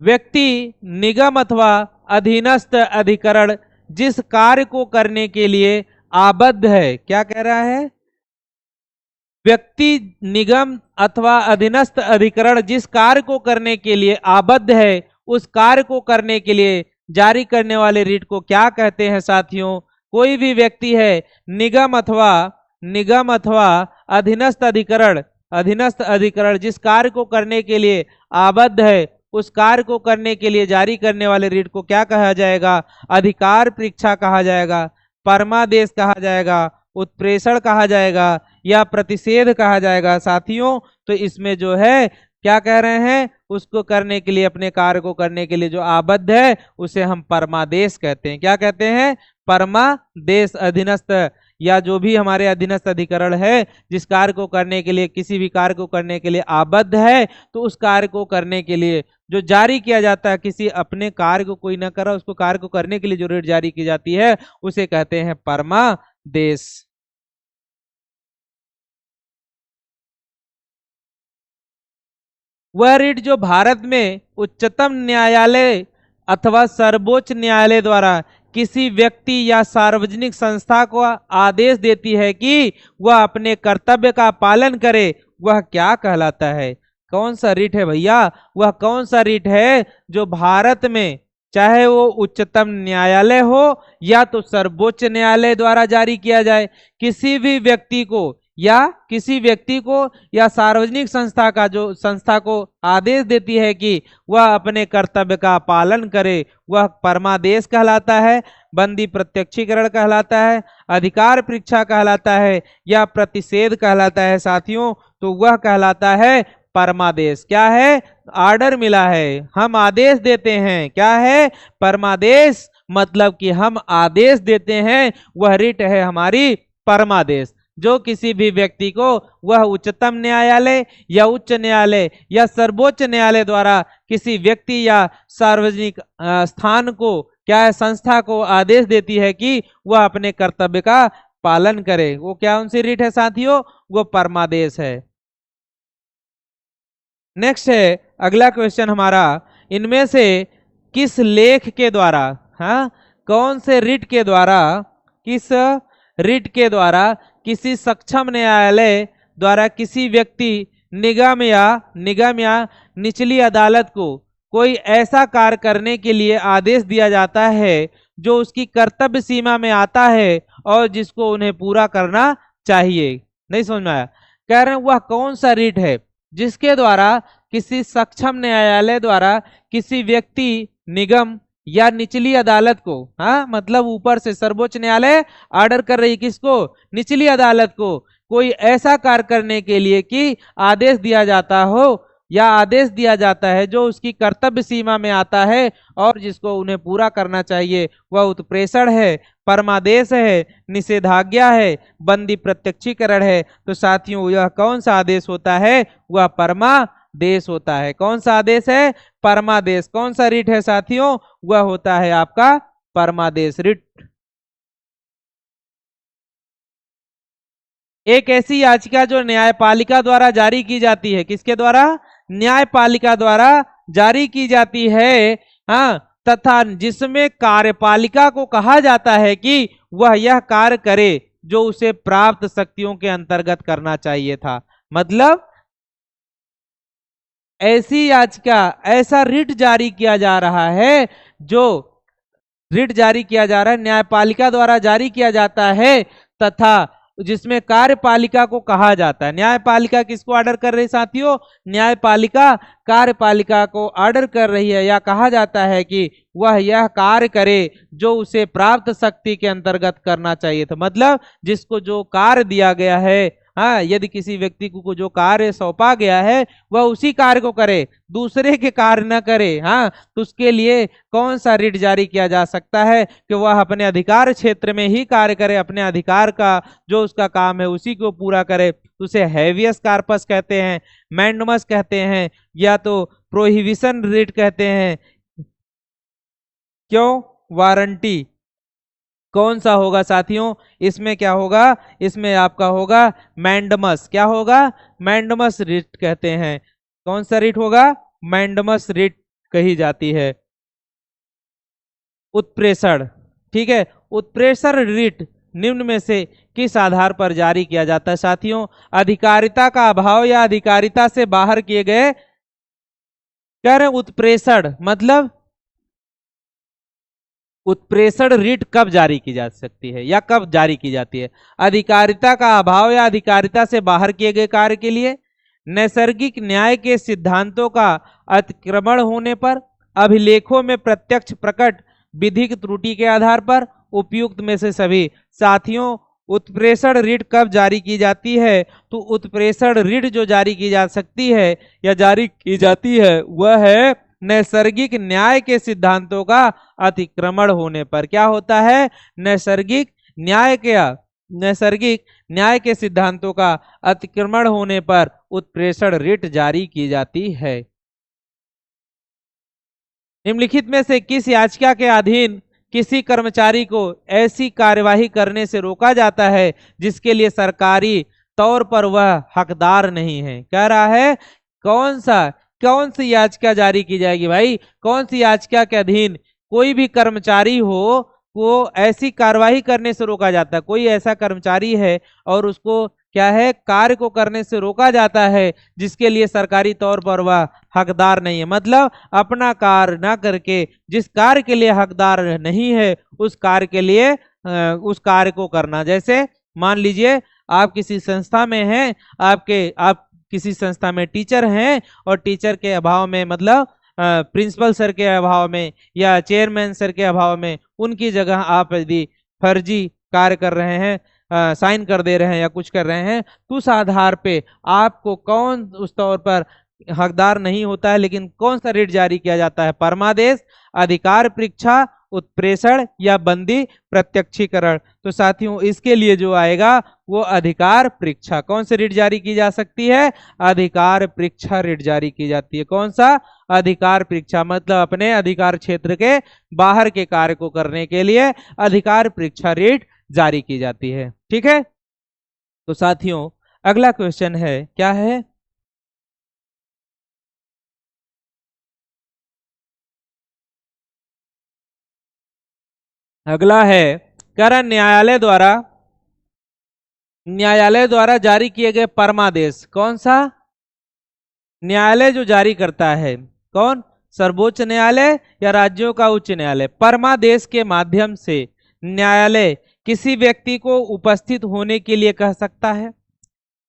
A: व्यक्ति, निगम अथवा अधीनस्थ अधिकरण जिस कार्य को करने के लिए आबद्ध है, क्या कह रहा है? व्यक्ति, निगम अथवा अधीनस्थ अधिकरण जिस कार्य को करने के लिए आबद्ध है, उस कार्य को करने के लिए जारी करने वाले रिट को क्या कहते हैं साथियों? कोई भी व्यक्ति है, निगम अथवा अधीनस्थ अधिकरण जिस कार्य को करने के लिए आबद्ध है, उस कार्य को करने के लिए जारी करने वाले रिट को क्या कहा जाएगा? अधिकार परीक्षा कहा जाएगा, परमादेश कहा जाएगा, उत्प्रेषण कहा जाएगा या प्रतिषेध कहा जाएगा साथियों। तो इसमें जो है क्या कह रहे हैं? उसको करने के लिए, अपने कार्य को करने के लिए जो आबद्ध है उसे हम परमादेश कहते हैं। क्या कहते हैं? परमादेश। अधीनस्थ या जो भी हमारे अधीनस्थ अधिकरण है जिस कार्य को करने के लिए, किसी भी कार्य को करने के लिए आबद्ध है, तो उस कार्य को करने के लिए जो जारी किया जाता है, किसी अपने कार्य को कोई न करा, उसको कार्य को करने के लिए जो रिट जारी की जाती है उसे कहते हैं परमादेश। वह रिट जो भारत में उच्चतम न्यायालय अथवा सर्वोच्च न्यायालय द्वारा किसी व्यक्ति या सार्वजनिक संस्था को आदेश देती है कि वह अपने कर्तव्य का पालन करे, वह क्या कहलाता है? कौन सा रिट है भैया? वह कौन सा रिट है जो भारत में, चाहे वो उच्चतम न्यायालय हो या तो सर्वोच्च न्यायालय द्वारा जारी किया जाए, किसी भी व्यक्ति को या सार्वजनिक संस्था को आदेश देती है कि वह अपने कर्तव्य का पालन करे, वह परमादेश कहलाता है, बंदी प्रत्यक्षीकरण कहलाता है, अधिकार परीक्षा कहलाता है या प्रतिषेध कहलाता है साथियों। तो वह कहलाता है परमादेश। क्या है? ऑर्डर मिला है, हम आदेश देते हैं। क्या है? परमादेश, मतलब कि हम आदेश देते हैं, वह रिट है हमारी परमादेश। जो किसी भी व्यक्ति को वह उच्चतम न्यायालय या उच्च न्यायालय या सर्वोच्च न्यायालय द्वारा किसी व्यक्ति या सार्वजनिक स्थान को, क्या है, संस्था को आदेश देती है कि वह अपने कर्तव्य का पालन करे, वो क्या उनसे रिट है साथियों? वो परमादेश है। नेक्स्ट है अगला क्वेश्चन हमारा, इनमें से किस लेख के द्वारा, हाँ, कौन से रिट के द्वारा, किस रिट के द्वारा किसी सक्षम न्यायालय द्वारा किसी व्यक्ति, निगम या निचली अदालत को कोई ऐसा कार्य करने के लिए आदेश दिया जाता है जो उसकी कर्तव्य सीमा में आता है और जिसको उन्हें पूरा करना चाहिए? नहीं समझ में आया? कह रहे हैं वह कौन सा रिट है जिसके द्वारा किसी सक्षम न्यायालय द्वारा किसी व्यक्ति, निगम या निचली अदालत को, हाँ, मतलब ऊपर से सर्वोच्च न्यायालय ऑर्डर कर रही किसको? निचली अदालत को, कोई ऐसा कार्य करने के लिए कि आदेश दिया जाता हो या आदेश दिया जाता है जो उसकी कर्तव्य सीमा में आता है और जिसको उन्हें पूरा करना चाहिए, वह उत्प्रेषण है, परमादेश है, निषेधाज्ञा है, बंदी प्रत्यक्षीकरण है। तो साथियों यह कौन सा आदेश होता है? वह परमादेश होता है। कौन सा आदेश है? परमादेश। कौन सा रिट है साथियों? वह होता है आपका परमादेश रिट। एक ऐसी याचिका जो न्यायपालिका द्वारा जारी की जाती है, किसके द्वारा? न्यायपालिका द्वारा जारी की जाती है, हाँ, तथा जिसमें कार्यपालिका को कहा जाता है कि वह यह कार्य करे जो उसे प्राप्त शक्तियों के अंतर्गत करना चाहिए था। मतलब ऐसी याचिका, ऐसा रिट जारी किया जा रहा है, जो रिट जारी किया जा रहा है न्यायपालिका द्वारा जारी किया जाता है तथा जिसमें कार्यपालिका को कहा जाता है। न्यायपालिका किसको ऑर्डर कर रही है साथियों? न्यायपालिका कार्यपालिका को ऑर्डर कर रही है या कहा जाता है कि वह यह कार्य करे जो उसे प्राप्त शक्ति के अंतर्गत करना चाहिए था। मतलब जिसको जो कार्य दिया गया है, हाँ, यदि किसी व्यक्ति को जो कार्य सौंपा गया है वह उसी कार्य को करे, दूसरे के कार्य न करे, हाँ, तो उसके लिए कौन सा रिट जारी किया जा सकता है कि वह अपने अधिकार क्षेत्र में ही कार्य करे, अपने अधिकार का जो उसका काम है उसी को पूरा करे। तो उसे हैवियस कार्पस कहते हैं, मैंडमस कहते हैं, या तो प्रोहिबिशन रिट कहते हैं। क्यों? वारंटी कौन सा होगा साथियों? इसमें क्या होगा? इसमें आपका होगा मैंडमस। क्या होगा? मैंडमस रिट कहते हैं। कौन सा रिट होगा? मैंडमस रिट कही जाती है। उत्प्रेषण, ठीक है, उत्प्रेषण रिट निम्न में से किस आधार पर जारी किया जाता है साथियों? अधिकारिता का अभाव या अधिकारिता से बाहर किए गए। कह रहे उत्प्रेषण मतलब उत्प्रेषण रिट कब जारी की जा सकती है या कब जारी की जाती है? अधिकारिता का अभाव या अधिकारिता से बाहर किए गए कार्य के लिए, नैसर्गिक न्याय के सिद्धांतों का अतिक्रमण होने पर, अभिलेखों में प्रत्यक्ष प्रकट विधिक त्रुटि के आधार पर, उपयुक्त में से सभी। साथियों, उत्प्रेषण रिट कब जारी की जाती है? तो उत्प्रेषण रिट जो जारी की जा सकती है या जारी की जाती है वह है नैसर्गिक न्याय के सिद्धांतों का अतिक्रमण होने पर। क्या होता है? नैसर्गिक न्याय के सिद्धांतों का अतिक्रमण होने पर उत्प्रेषण रिट जारी की जाती है। निम्नलिखित में से किस याचिका के अधीन किसी कर्मचारी को ऐसी कार्यवाही करने से रोका जाता है जिसके लिए सरकारी तौर पर वह हकदार नहीं है? कह रहा है कौन सी याचिका जारी की जाएगी भाई? कौन सी याचिका के अधीन कोई भी कर्मचारी हो वो ऐसी कार्यवाही करने से रोका जाता है? कोई ऐसा कर्मचारी है और उसको क्या है, कार्य को करने से रोका जाता है जिसके लिए सरकारी तौर पर वह हकदार नहीं है। मतलब अपना कार्य ना करके जिस कार्य के लिए हकदार नहीं है उस कार्य के लिए उस कार्य को करना। जैसे मान लीजिए आप किसी संस्था में हैं, आप किसी संस्था में टीचर हैं और टीचर के अभाव में, मतलब प्रिंसिपल सर के अभाव में या चेयरमैन सर के अभाव में उनकी जगह आप यदि फर्जी कार्य कर रहे हैं, साइन कर दे रहे हैं या कुछ कर रहे हैं, तो उस आधार पे आपको कौन उस तौर पर हकदार नहीं होता है, लेकिन कौन सा रिट जारी किया जाता है? परमादेश, अधिकार परीक्षा, उत्प्रेषण या बंदी प्रत्यक्षीकरण। तो साथियों इसके लिए जो आएगा वो अधिकार परीक्षा। कौन से रिट जारी की जा सकती है? अधिकार परीक्षा रिट जारी की जाती है। कौन सा? अधिकार परीक्षा। मतलब अपने अधिकार क्षेत्र के बाहर के कार्य को करने के लिए अधिकार परीक्षा रिट जारी की जाती है। ठीक है, तो साथियों अगला क्वेश्चन है, क्या है? अगला है, कह रहा न्यायालय द्वारा जारी किए गए परमादेश। कौन सा? न्यायालय जो जारी करता है, कौन? सर्वोच्च न्यायालय या राज्यों का उच्च न्यायालय? परमादेश के माध्यम से न्यायालय किसी व्यक्ति को उपस्थित होने के लिए कह सकता है,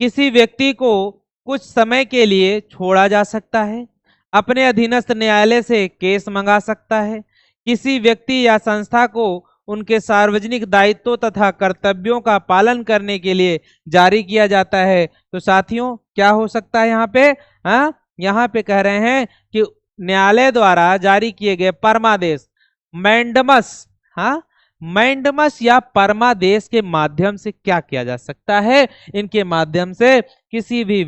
A: किसी व्यक्ति को कुछ समय के लिए छोड़ा जा सकता है, अपने अधीनस्थ न्यायालय से केस मंगा सकता है, किसी व्यक्ति या संस्था को उनके सार्वजनिक दायित्वों तथा कर्तव्यों का पालन करने के लिए जारी किया जाता है। तो साथियों क्या हो सकता है यहाँ पे? हाँ, यहाँ पे कह रहे हैं कि न्यायालय द्वारा जारी किए गए परमादेश, मैंडमस, हाँ, मैंडमस या परमादेश के माध्यम से क्या किया जा सकता है? इनके माध्यम से किसी भी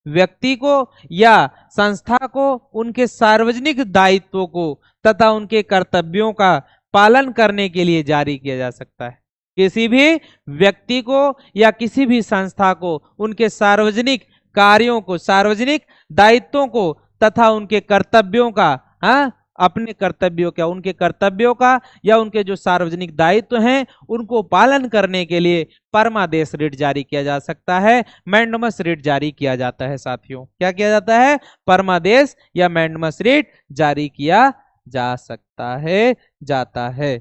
A: व्यक्ति को या संस्था को उनके सार्वजनिक दायित्वों को तथा उनके कर्तव्यों का पालन करने के लिए जारी किया जा सकता है। किसी भी व्यक्ति को या किसी भी संस्था को उनके सार्वजनिक कार्यों को, सार्वजनिक दायित्वों को तथा उनके कर्तव्यों का, हाँ, अपने कर्तव्यों का, उनके कर्तव्यों का या उनके जो सार्वजनिक दायित्व हैं उनको पालन करने के लिए परमादेश रिट जारी किया जा सकता है, मैंडमस रिट जारी किया जाता है। साथियों क्या किया जाता है? परमादेश या मैंडमस रिट जारी किया जा सकता है, जाता है।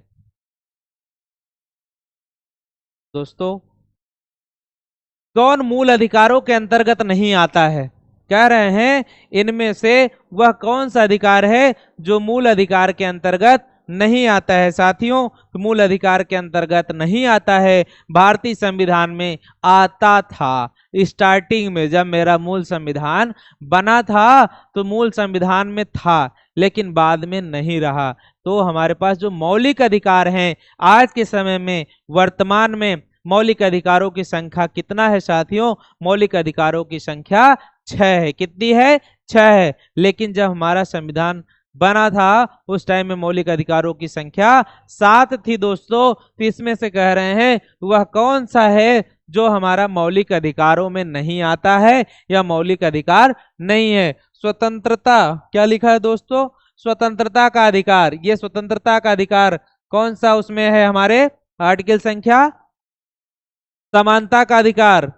A: दोस्तों कौन मूल अधिकारों के अंतर्गत नहीं आता है? कह रहे हैं इनमें से वह कौन सा अधिकार है जो मूल अधिकार के अंतर्गत नहीं आता है? साथियों तो मूल अधिकार के अंतर्गत नहीं आता है, भारतीय संविधान में आता था। स्टार्टिंग में जब मेरा मूल संविधान बना था तो मूल संविधान में था, लेकिन बाद में नहीं रहा। तो हमारे पास जो मौलिक अधिकार हैं आज के समय में, वर्तमान में मौलिक अधिकारों की संख्या कितना है साथियों? मौलिक अधिकारों की संख्या 6 है। कितनी है? 6 है। लेकिन जब हमारा संविधान बना था उस टाइम में मौलिक अधिकारों की संख्या 7 थी दोस्तों। तो इसमें से कह रहे हैं वह कौन सा है जो हमारा मौलिक अधिकारों में नहीं आता है या मौलिक अधिकार नहीं है? स्वतंत्रता, क्या लिखा है दोस्तों? स्वतंत्रता का अधिकार। ये स्वतंत्रता का अधिकार कौन सा उसमें है हमारे? आर्टिकल संख्या समानता का अधिकार,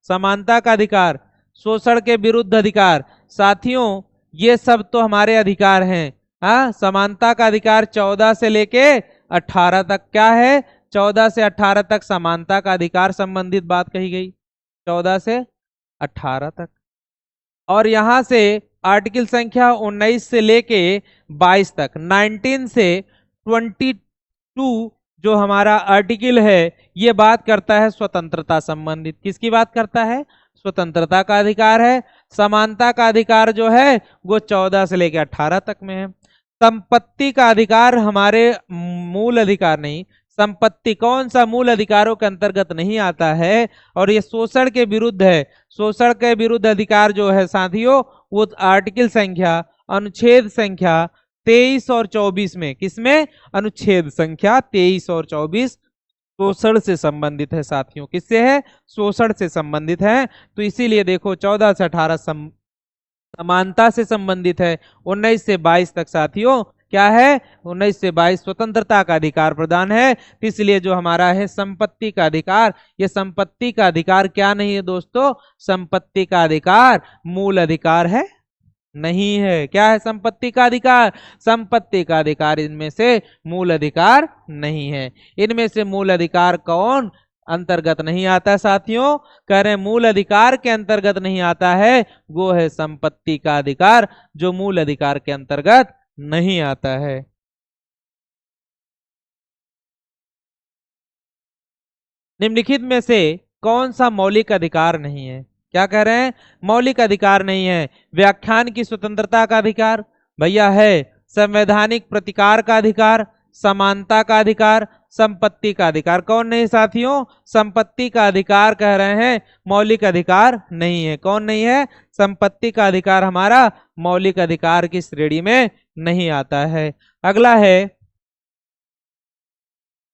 A: समानता का अधिकार, शोषण के विरुद्ध अधिकार। साथियों ये सब तो हमारे अधिकार हैं। हाँ, समानता का अधिकार 14 से लेके 18 तक क्या है? 14 से 18 तक समानता का अधिकार संबंधित बात कही गई, 14 से 18 तक। और यहां से आर्टिकल संख्या 19 से लेके 22 तक, 19 से 22 जो हमारा आर्टिकल है ये बात करता है स्वतंत्रता संबंधित। किसकी बात करता है? स्वतंत्रता का अधिकार है। समानता का अधिकार जो है वो 14 से लेकर 18 तक में है। संपत्ति का अधिकार हमारे मूल अधिकार नहीं, संपत्ति कौन सा मूल अधिकारों के अंतर्गत नहीं आता है? और ये शोषण के विरुद्ध है। शोषण के विरुद्ध अधिकार जो है साथियों वो आर्टिकल संख्या अनुच्छेद संख्या 23 और 24 में, किसमें? अनुच्छेद संख्या 23 और 24 शोषण से संबंधित है साथियों। किससे है? शोषण से संबंधित है। तो इसीलिए देखो 14 से 18 समानता से संबंधित है, 19 से 22 तक साथियों क्या है? 19 से 22 स्वतंत्रता का अधिकार प्रदान है। इसलिए जो हमारा है संपत्ति का अधिकार, ये संपत्ति का अधिकार क्या नहीं है दोस्तों? संपत्ति का अधिकार मूल अधिकार है नहीं है। क्या है संपत्ति का अधिकार? संपत्ति का अधिकार इनमें से मूल अधिकार नहीं है। इनमें से मूल अधिकार कौन अंतर्गत नहीं आता साथियों? कह रहे हैं मूल अधिकार के अंतर्गत नहीं आता है, वो है संपत्ति का अधिकार, जो मूल अधिकार के अंतर्गत नहीं आता है। निम्नलिखित में से कौन सा मौलिक अधिकार नहीं है? क्या कह रहे हैं? मौलिक अधिकार नहीं है। व्याख्यान की स्वतंत्रता का अधिकार भैया है, संवैधानिक प्रतिकार का अधिकार, समानता का अधिकार, संपत्ति का अधिकार कौन नहीं साथियों? संपत्ति का अधिकार कह रहे हैं मौलिक अधिकार नहीं है। कौन नहीं है? संपत्ति का अधिकार हमारा मौलिक अधिकार की श्रेणी में नहीं आता है। अगला है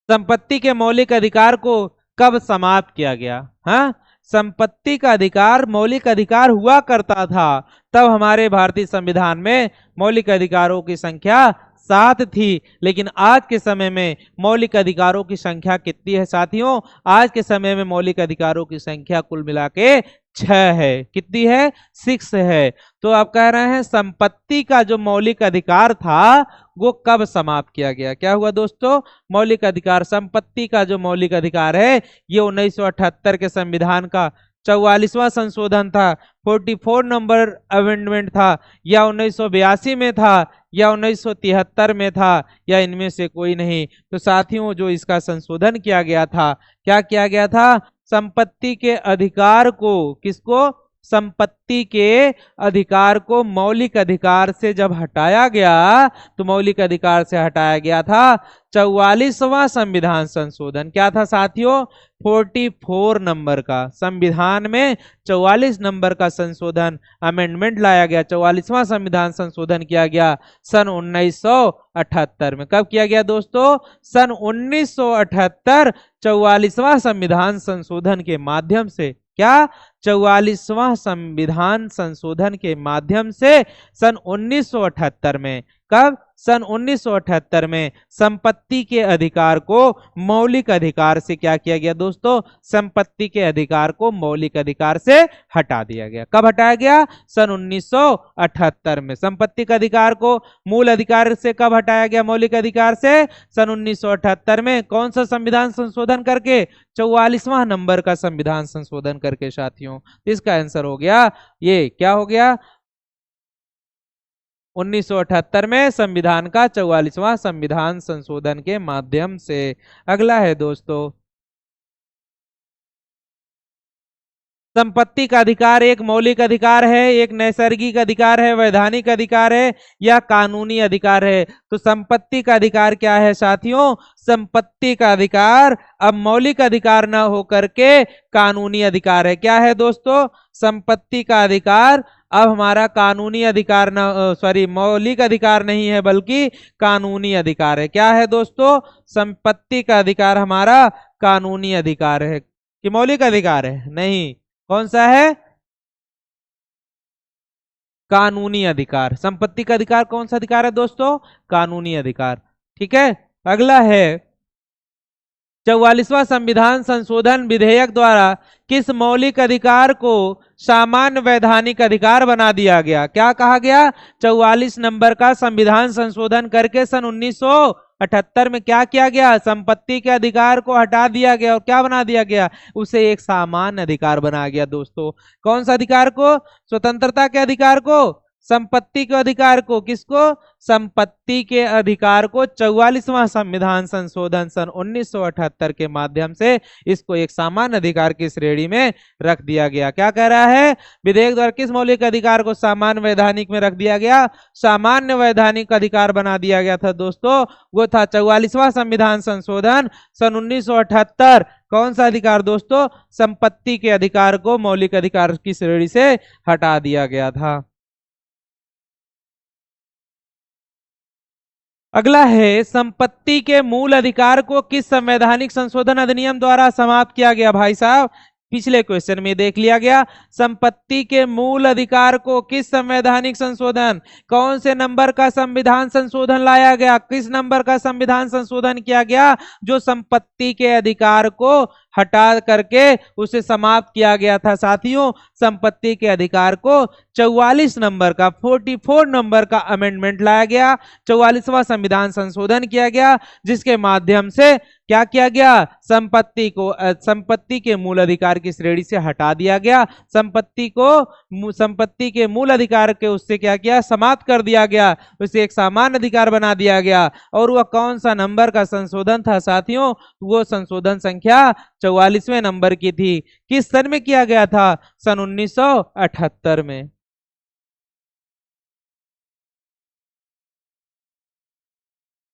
A: संपत्ति के मौलिक अधिकार को कब समाप्त किया गया? हाँ, संपत्ति का अधिकार मौलिक अधिकार हुआ करता था, तब हमारे भारतीय संविधान में मौलिक अधिकारों की संख्या 7 थी। लेकिन आज के समय में मौलिक अधिकारों की संख्या कितनी है साथियों? आज के समय में मौलिक अधिकारों की संख्या कुल मिला के 6 है। कितनी है? 6 है। तो आप कह रहे हैं संपत्ति का जो मौलिक अधिकार था वो कब समाप्त किया गया? क्या हुआ दोस्तों? मौलिक अधिकार, संपत्ति का जो मौलिक अधिकार है ये 1978 के संविधान का 44वां संशोधन था, 44 नंबर अमेंडमेंट था, या 1982 में था, या 1973 में था, या इनमें से कोई नहीं। तो साथियों जो इसका संशोधन किया गया था, क्या किया गया था? संपत्ति के अधिकार को, किसको? संपत्ति के अधिकार को मौलिक अधिकार से जब हटाया गया तो मौलिक अधिकार से हटाया गया था 44वां संविधान संशोधन। क्या था साथियों? 44 नंबर का, संविधान में 44 नंबर का संशोधन, अमेंडमेंट लाया गया, 44वां संविधान संशोधन किया गया सन 1978 में। कब किया गया दोस्तों? सन 1978 44वां संविधान संशोधन के माध्यम से। क्या? 44वां संविधान संशोधन के माध्यम से सन 1978 में। कब? सन 1978 में संपत्ति के अधिकार को मौलिक अधिकार से क्या किया गया दोस्तों? संपत्ति के अधिकार को मौलिक अधिकार से हटा दिया गया। कब हटाया गया? सन 1978 में। संपत्ति के अधिकार को मूल अधिकार से कब हटाया गया? मौलिक अधिकार से सन 1978 में। कौन सा संविधान संशोधन करके? 44वां नंबर का संविधान संशोधन करके साथियों। इसका आंसर हो गया ये, क्या हो गया? 1978 में संविधान का 44वां संविधान संशोधन के माध्यम से। अगला है दोस्तों, संपत्ति का अधिकार एक मौलिक अधिकार है, एक नैसर्गिक अधिकार है, वैधानिक अधिकार है या कानूनी अधिकार है? तो संपत्ति का अधिकार क्या है साथियों? संपत्ति का अधिकार अब मौलिक अधिकार ना होकर के कानूनी अधिकार है। क्या है दोस्तों? संपत्ति का अधिकार अब हमारा कानूनी अधिकार ना, सॉरी, मौलिक अधिकार नहीं है बल्कि कानूनी अधिकार है। क्या है दोस्तों? संपत्ति का अधिकार हमारा कानूनी अधिकार है कि मौलिक अधिकार है? नहीं, कौन सा है? कानूनी अधिकार। संपत्ति का अधिकार कौन सा अधिकार है दोस्तों? कानूनी अधिकार। ठीक है। अगला है, 44वां संविधान संशोधन विधेयक द्वारा किस मौलिक अधिकार को सामान्य वैधानिक अधिकार बना दिया गया? क्या कहा गया? 44 नंबर का संविधान संशोधन करके सन 1978 में क्या किया गया? संपत्ति के अधिकार को हटा दिया गया और क्या बना दिया गया? उसे एक सामान्य अधिकार बनाया गया दोस्तों। कौन सा अधिकार को? स्वतंत्रता के अधिकार को, संपत्ति के अधिकार को। किसको? संपत्ति के अधिकार को 44वां संविधान संशोधन सन 1978 के माध्यम से इसको एक सामान्य अधिकार की श्रेणी में रख दिया गया। क्या कह रहा है? विधेयक द्वारा किस मौलिक अधिकार को सामान्य वैधानिक में रख दिया गया? सामान्य वैधानिक अधिकार बना दिया गया था दोस्तों। वो था 44वां संविधान संशोधन सन 1978। कौन सा अधिकार दोस्तों? संपत्ति के अधिकार को मौलिक अधिकार की श्रेणी से हटा दिया गया था। अगला है, संपत्ति के मूल अधिकार को किस संवैधानिक संशोधन अधिनियम द्वारा समाप्त किया गया? भाई साहब, पिछले क्वेश्चन में देख लिया गया। संपत्ति के मूल अधिकार को किस संवैधानिक संशोधन, कौन से नंबर का संविधान संशोधन लाया गया? किस नंबर का संविधान संशोधन किया गया जो संपत्ति के अधिकार को हटा करके उसे समाप्त किया गया था साथियों? संपत्ति के अधिकार को 44 नंबर का, 44 नंबर का अमेंडमेंट लाया गया, 44वां संविधान संशोधन किया गया, जिसके माध्यम से क्या किया गया? संपत्ति को संपत्ति के मूल अधिकार की श्रेणी से हटा दिया गया। संपत्ति को संपत्ति के मूल अधिकार के उससे क्या किया? समाप्त कर दिया गया। उसे एक सामान्य अधिकार बना दिया गया। और वह कौन सा नंबर का संशोधन था साथियों? वो संशोधन संख्या 44वें नंबर की थी। किस सन में किया गया था? सन 1978 में।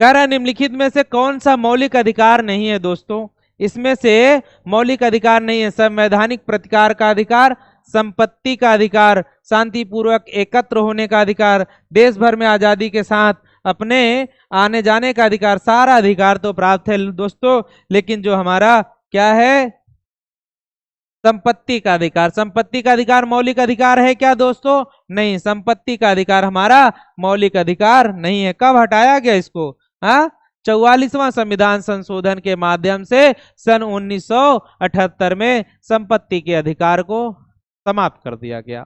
A: कह रहा निम्नलिखित में से कौन सा मौलिक अधिकार नहीं है दोस्तों? इसमें से मौलिक अधिकार नहीं है। संवैधानिक प्रतिकार का अधिकार, संपत्ति का अधिकार, शांतिपूर्वक एकत्र होने का अधिकार, देश भर में आजादी के साथ अपने आने जाने का अधिकार, सारा अधिकार तो प्राप्त है दोस्तों, लेकिन जो हमारा क्या है? संपत्ति का अधिकार। संपत्ति का अधिकार मौलिक अधिकार है क्या दोस्तों? नहीं, संपत्ति का अधिकार हमारा मौलिक अधिकार नहीं है। कब हटाया गया इसको? 44वां संविधान संशोधन के माध्यम से सन 1978 में संपत्ति के अधिकार को समाप्त कर दिया गया।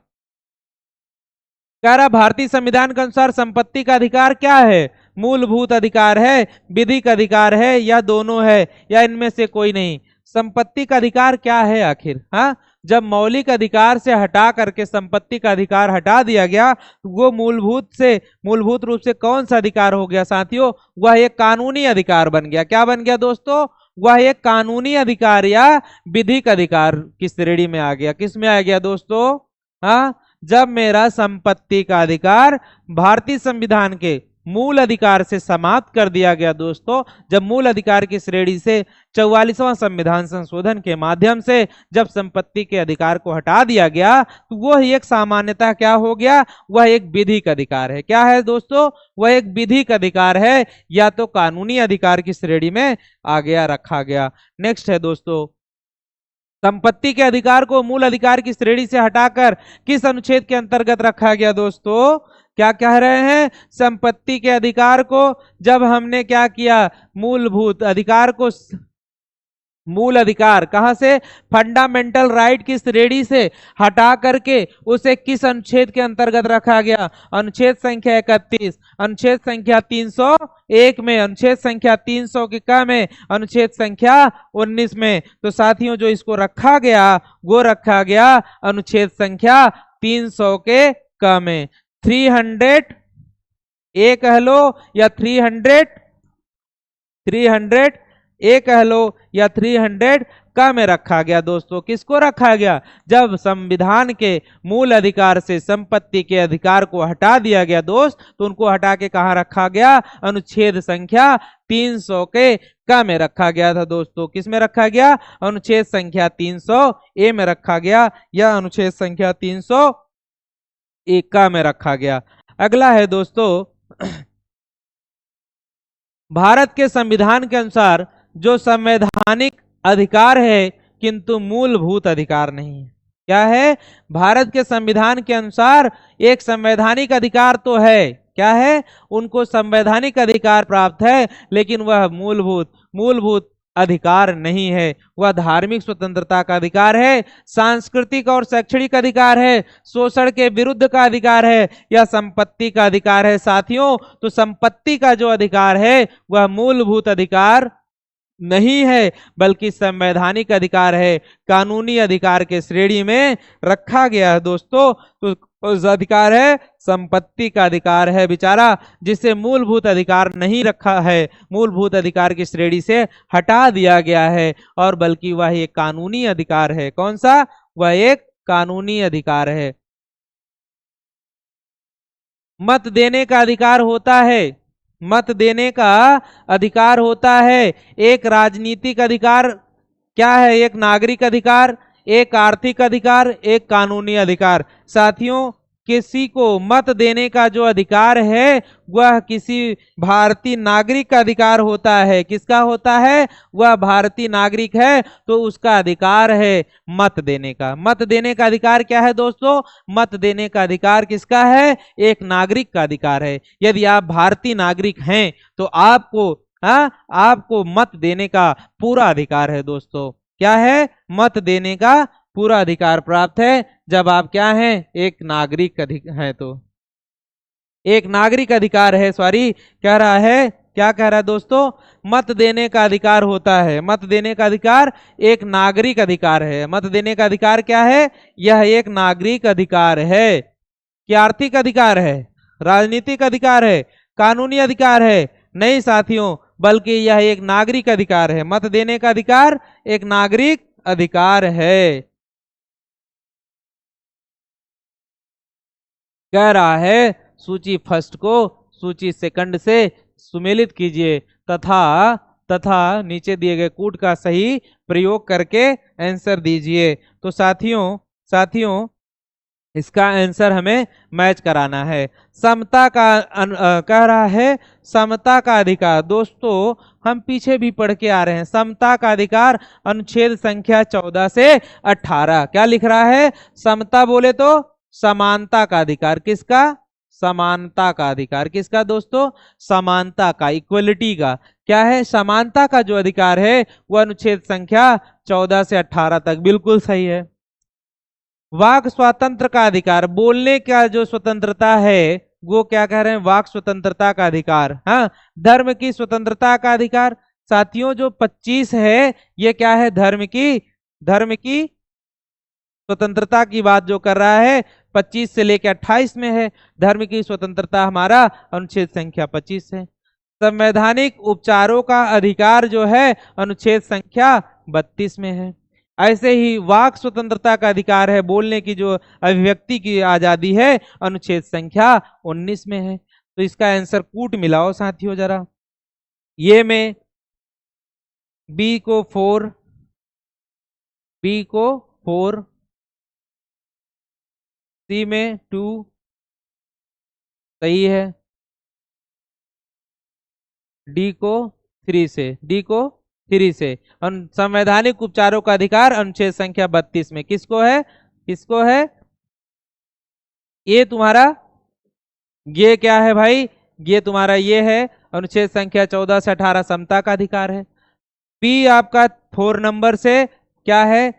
A: कह रहा भारतीय संविधान के अनुसार संपत्ति का अधिकार क्या है? मूलभूत अधिकार है, विधिक अधिकार है या दोनों है या इनमें से कोई नहीं? संपत्ति का अधिकार क्या है आखिर? जब मौलिक अधिकार से हटा करके संपत्ति का अधिकार हटा दिया गया, वो मूलभूत रूप से कौन सा अधिकार हो गया साथियों? वह एक कानूनी अधिकार बन गया। क्या बन गया दोस्तों? वह एक कानूनी अधिकार या विधिक अधिकार की श्रेणी में आ गया। किस में आ गया दोस्तों? जब मेरा संपत्ति का अधिकार भारतीय संविधान के मूल अधिकार से समाप्त कर दिया गया दोस्तों, जब मूल अधिकार की श्रेणी से 44वां संविधान संशोधन के माध्यम से जब संपत्ति के अधिकार को हटा दिया गया, तो वह एक सामान्यतः क्या हो गया? वह एक विधिक अधिकार है। क्या है दोस्तों? वह एक विधिक अधिकार है या तो कानूनी अधिकार की श्रेणी में आ गया, रखा गया। नेक्स्ट है दोस्तों, संपत्ति के अधिकार को मूल अधिकार की श्रेणी से हटाकर किस अनुच्छेद के अंतर्गत रखा गया दोस्तों? क्या कह रहे हैं? संपत्ति के अधिकार को जब हमने क्या किया, मूलभूत अधिकार को, मूल अधिकार कहां से, फंडामेंटल राइट की श्रेणी से हटा करके उसे किस अनुच्छेद के अंतर्गत रखा गया? अनुच्छेद संख्या 31, अनुच्छेद संख्या 301 में, अनुच्छेद संख्या 300 के क में, अनुच्छेद संख्या 19 में। तो साथियों जो इसको रखा गया वो रखा गया अनुच्छेद संख्या 300 के क में। 300 ए कह लो या 300 ए कह लो या 300 का में रखा गया। दोस्तों किसको रखा गया? जब संविधान के मूल अधिकार से संपत्ति के अधिकार को हटा दिया गया दोस्त, तो उनको हटा के कहां रखा गया? अनुच्छेद संख्या 300 के का में रखा गया था। दोस्तों किस में रखा गया? अनुच्छेद संख्या 300 ए में रखा गया या अनुच्छेद संख्या 301 का में रखा गया। अगला है दोस्तों, भारत के संविधान के अनुसार जो संवैधानिक अधिकार है किंतु मूलभूत अधिकार नहीं है। क्या है? भारत के संविधान के अनुसार एक संवैधानिक अधिकार तो है, क्या है? उनको संवैधानिक अधिकार प्राप्त है, लेकिन वह मूलभूत अधिकार नहीं है। वह धार्मिक स्वतंत्रता का अधिकार है, सांस्कृतिक और शैक्षणिक अधिकार है, शोषण के विरुद्ध का अधिकार है, या संपत्ति का अधिकार है। साथियों तो संपत्ति का जो अधिकार है वह मूलभूत अधिकार नहीं है, बल्कि संवैधानिक अधिकार है, कानूनी अधिकार के श्रेणी में रखा गया है। दोस्तों तो उस अधिकार है संपत्ति का अधिकार है बेचारा, जिसे मूलभूत अधिकार नहीं रखा है, मूलभूत अधिकार की श्रेणी से हटा दिया गया है, और बल्कि वह एक कानूनी अधिकार है। कौन सा? वह एक कानूनी अधिकार है। मत देने का अधिकार होता है, मत देने का अधिकार होता है। एक राजनीतिक अधिकार क्या है? एक नागरिक अधिकार, एक आर्थिक अधिकार, एक कानूनी अधिकार। साथियों किसी को मत देने का जो अधिकार है वह किसी भारतीय नागरिक का अधिकार होता है। किसका होता है? वह भारतीय नागरिक है तो उसका अधिकार है मत देने का। मत देने का अधिकार क्या है दोस्तों? मत देने का अधिकार किसका है? एक नागरिक का अधिकार है। यदि आप भारतीय नागरिक हैं तो आपको मत देने का पूरा अधिकार है। दोस्तों क्या है? मत देने का पूरा अधिकार प्राप्त है जब आप क्या हैं? एक नागरिक हैं। तो एक नागरिक अधिकार है, सॉरी कह रहा है, क्या कह रहा है दोस्तों? मत देने का अधिकार होता है। मत देने का अधिकार एक नागरिक अधिकार है। मत देने का अधिकार क्या है? यह एक नागरिक अधिकार है। क्या आर्थिक अधिकार है? राजनीतिक अधिकार है? कानूनी अधिकार है? नहीं साथियों, बल्कि यह एक नागरिक अधिकार है। मत देने का अधिकार एक नागरिक अधिकार है। कह रहा है सूची फर्स्ट को सूची सेकंड से सुमेलित कीजिए तथा नीचे दिए गए कूट का सही प्रयोग करके आंसर दीजिए। तो साथियों इसका आंसर हमें मैच कराना है। समता का कह रहा है समता का अधिकार। दोस्तों हम पीछे भी पढ़ के आ रहे हैं। समता का अधिकार अनुच्छेद संख्या 14 से 18 क्या लिख रहा है? समता बोले तो समानता का अधिकार। किसका? समानता का अधिकार। किसका दोस्तों? समानता का, इक्वलिटी का। क्या है? समानता का जो अधिकार है वह अनुच्छेद संख्या 14 से 18 तक बिल्कुल सही है। वाक स्वातंत्र का अधिकार, बोलने का जो स्वतंत्रता है वो क्या कह रहे हैं? वाक स्वतंत्रता का अधिकार। हाँ, धर्म की स्वतंत्रता का अधिकार। साथियों जो 25 है ये क्या है? धर्म की स्वतंत्रता की बात जो कर रहा है 25 से लेकर 28 में है। धर्म की स्वतंत्रता हमारा अनुच्छेद संख्या 25 है। संवैधानिक उपचारों का अधिकार जो है अनुच्छेद संख्या 32 में है। ऐसे ही वाक स्वतंत्रता का अधिकार है, बोलने की जो अभिव्यक्ति की आजादी है अनुच्छेद संख्या 19 में है। तो इसका आंसर कूट मिलाओ साथियों जरा। ये में बी को 4, सी में 2 सही है, डी को 3 से। संवैधानिक उपचारों का अधिकार अनुच्छेद संख्या 32 में किसको है? ये तुम्हारा ये क्या है भाई, ये तुम्हारा ये है अनुच्छेद संख्या 14 से 18 समता का अधिकार है। पी आपका 4 नंबर से क्या है,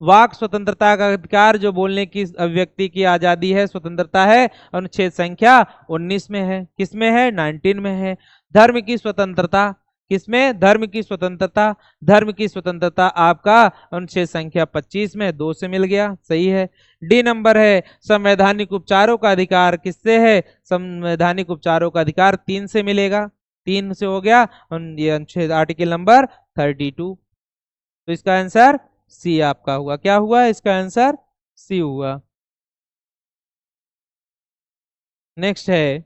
A: वाक स्वतंत्रता का अधिकार, जो बोलने की अभिव्यक्ति की आजादी है, स्वतंत्रता है, अनुच्छेद संख्या 19 में है। किसमें है, 19 में है। धर्म की स्वतंत्रता, किसमें, धर्म की स्वतंत्रता, धर्म की स्वतंत्रता आपका अनुच्छेद संख्या 25 में 2 से मिल गया, सही है। डी नंबर है संवैधानिक उपचारों का अधिकार, किससे है, संवैधानिक उपचारों का अधिकार 3 से मिलेगा, 3 से हो गया। ये अनुच्छेद आर्टिकल नंबर 32। तो इसका आंसर सी आपका हुआ। क्या हुआ, इसका आंसर सी हुआ। नेक्स्ट है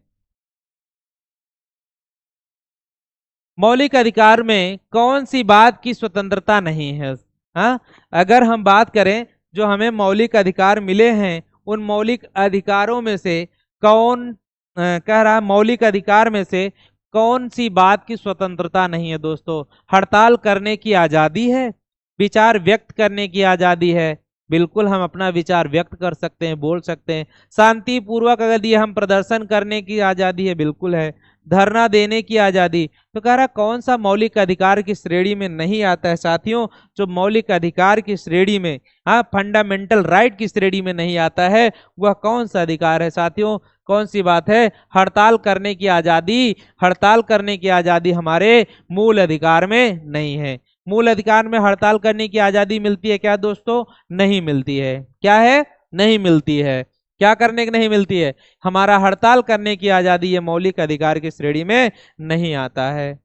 A: मौलिक अधिकार में कौन सी बात की स्वतंत्रता नहीं है। हाँ, अगर हम बात करें जो हमें मौलिक अधिकार मिले हैं, उन मौलिक अधिकारों में से कौन कह रहा, मौलिक अधिकार में से कौन सी बात की स्वतंत्रता नहीं है दोस्तों। हड़ताल करने की आजादी है, विचार व्यक्त करने की आजादी है, बिल्कुल हम अपना विचार व्यक्त कर सकते हैं, बोल सकते हैं। शांतिपूर्वक अगर ये हम प्रदर्शन करने की आजादी है, बिल्कुल है। धरना देने की आजादी, तो कह रहा कौन सा मौलिक अधिकार की श्रेणी में नहीं आता है साथियों, जो मौलिक अधिकार की श्रेणी में, हाँ, फंडामेंटल राइट की श्रेणी में नहीं आता है, वह कौन सा अधिकार है साथियों, कौन सी बात है, हड़ताल करने की आजादी। हड़ताल करने की आजादी हमारे मूल अधिकार में नहीं है। मूल अधिकार में हड़ताल करने की आजादी मिलती है क्या दोस्तों, नहीं मिलती है। क्या है, नहीं मिलती है। क्या करने की नहीं मिलती है, हमारा हड़ताल करने की आजादी, ये मौलिक अधिकार की श्रेणी में नहीं आता है।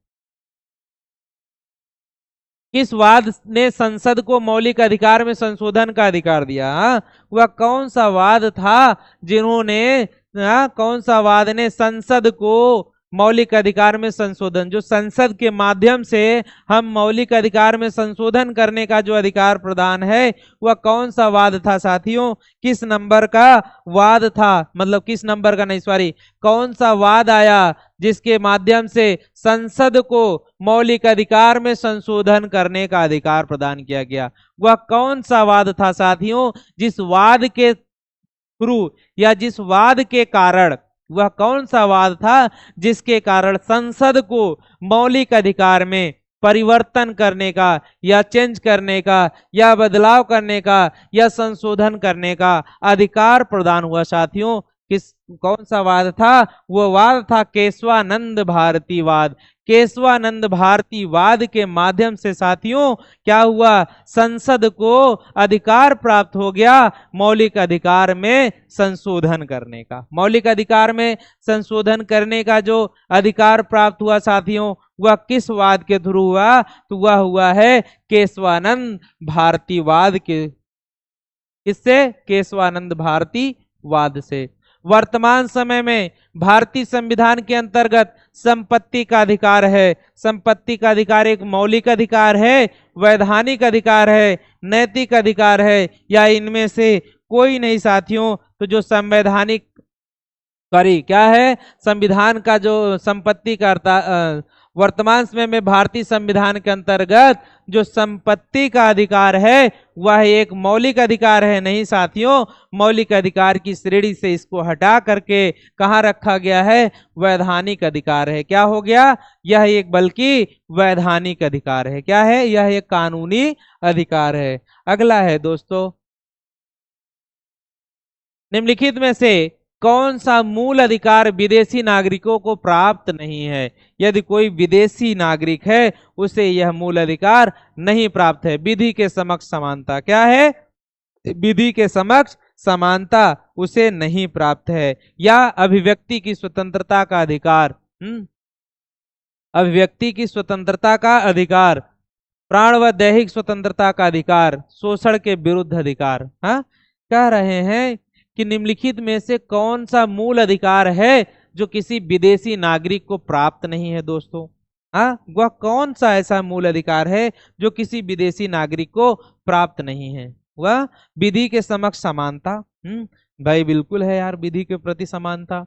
A: किस वाद ने संसद को मौलिक अधिकार में संशोधन का अधिकार दिया, वह कौन सा वाद था जिन्होंने, कौन सा वाद ने संसद को मौलिक अधिकार में संशोधन, जो संसद के माध्यम से हम मौलिक अधिकार में संशोधन करने का जो अधिकार प्रदान है, वह कौन सा वाद था साथियों, किस नंबर का वाद था, मतलब किस नंबर का नहीं, सॉरी, कौन सा वाद आया जिसके माध्यम से संसद को मौलिक अधिकार में संशोधन करने का अधिकार प्रदान किया गया। वह कौन सा वाद था साथियों, जिस वाद के थ्रू या जिस वाद के कारण, वह कौन सा वाद था जिसके कारण संसद को मौलिक अधिकार में परिवर्तन करने का या चेंज करने का या बदलाव करने का या संशोधन करने का अधिकार प्रदान हुआ साथियों। किस, कौन सा वाद था, वो वाद था केशवानंद भारती वाद। केशवानंद भारती वाद के माध्यम से साथियों क्या हुआ, संसद को अधिकार प्राप्त हो गया मौलिक अधिकार में संशोधन करने का। मौलिक अधिकार में संशोधन करने का जो अधिकार प्राप्त हुआ साथियों, वह किस वाद के थ्रू हुआ, तो वह हुआ है केशवानंद भारती वाद के, इससे केशवानंद भारती वाद से। वर्तमान समय में भारतीय संविधान के अंतर्गत संपत्ति का अधिकार है। संपत्ति का अधिकार एक मौलिक अधिकार है, वैधानिक अधिकार है, नैतिक अधिकार है, या इनमें से कोई नहीं साथियों। तो जो संवैधानिक सॉरी क्या है, संविधान का जो संपत्ति का वर्तमान समय में भारतीय संविधान के अंतर्गत जो संपत्ति का अधिकार है, वह एक मौलिक अधिकार है नहीं साथियों। मौलिक अधिकार की श्रेणी से इसको हटा करके कहाँ रखा गया है, वैधानिक अधिकार है। क्या हो गया, यह एक बल्कि वैधानिक अधिकार है। क्या है, यह एक कानूनी अधिकार है। अगला है दोस्तों, निम्नलिखित में से कौन सा मूल अधिकार विदेशी नागरिकों को प्राप्त नहीं है। यदि कोई विदेशी नागरिक है उसे यह मूल अधिकार नहीं प्राप्त है। विधि के समक्ष समानता, क्या है, विधि के समक्ष समानता उसे नहीं प्राप्त है। या अभिव्यक्ति की स्वतंत्रता का अधिकार, अभिव्यक्ति की स्वतंत्रता का अधिकार, प्राण व दैहिक स्वतंत्रता का अधिकार, शोषण के विरुद्ध अधिकार। हाँ, कह रहे हैं कि निम्नलिखित में से कौन सा मूल अधिकार है जो किसी विदेशी नागरिक को प्राप्त नहीं है दोस्तों। हाँ, वह कौन सा ऐसा मूल अधिकार है जो किसी विदेशी नागरिक को प्राप्त नहीं है। वह विधि के समक्ष समानता, भाई बिल्कुल है यार, विधि के प्रति समानता।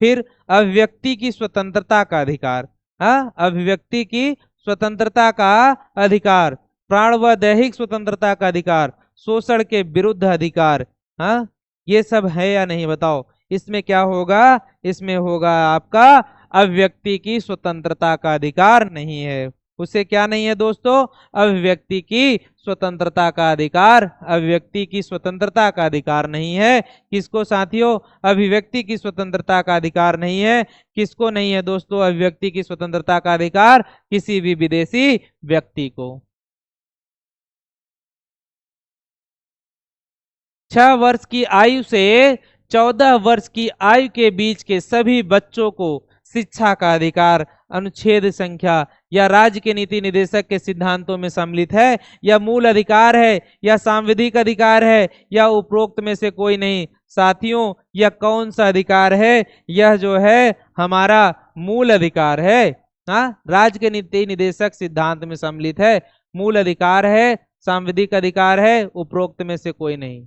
A: फिर अभिव्यक्ति की स्वतंत्रता का अधिकार, हाँ, अभिव्यक्ति की स्वतंत्रता का अधिकार, प्राण व दैहिक स्वतंत्रता का अधिकार, शोषण के विरुद्ध अधिकार। हाँ, ये सब है या नहीं बताओ। इसमें क्या होगा, इसमें होगा आपका अभिव्यक्ति की स्वतंत्रता का अधिकार नहीं है। उसे क्या नहीं है दोस्तों, अभिव्यक्ति की स्वतंत्रता का अधिकार, अभिव्यक्ति की स्वतंत्रता का अधिकार नहीं है। किसको साथियों, अभिव्यक्ति की स्वतंत्रता का अधिकार नहीं है। किसको नहीं है दोस्तों अभिव्यक्ति की स्वतंत्रता का अधिकार, किसी भी विदेशी व्यक्ति को। 6 वर्ष की आयु से 14 वर्ष की आयु के बीच के सभी बच्चों को शिक्षा का अधिकार अनुच्छेद संख्या या राज्य के नीति निदेशक के सिद्धांतों में सम्मिलित है, या मूल अधिकार है, या सांविधिक अधिकार है, या उपरोक्त में से कोई नहीं। साथियों यह कौन सा अधिकार है, यह जो है हमारा मूल अधिकार है। हाँ, राज्य के नीति निदेशक सिद्धांत में सम्मिलित है, मूल अधिकार है, सांविधिक अधिकार है, उपरोक्त में से कोई नहीं।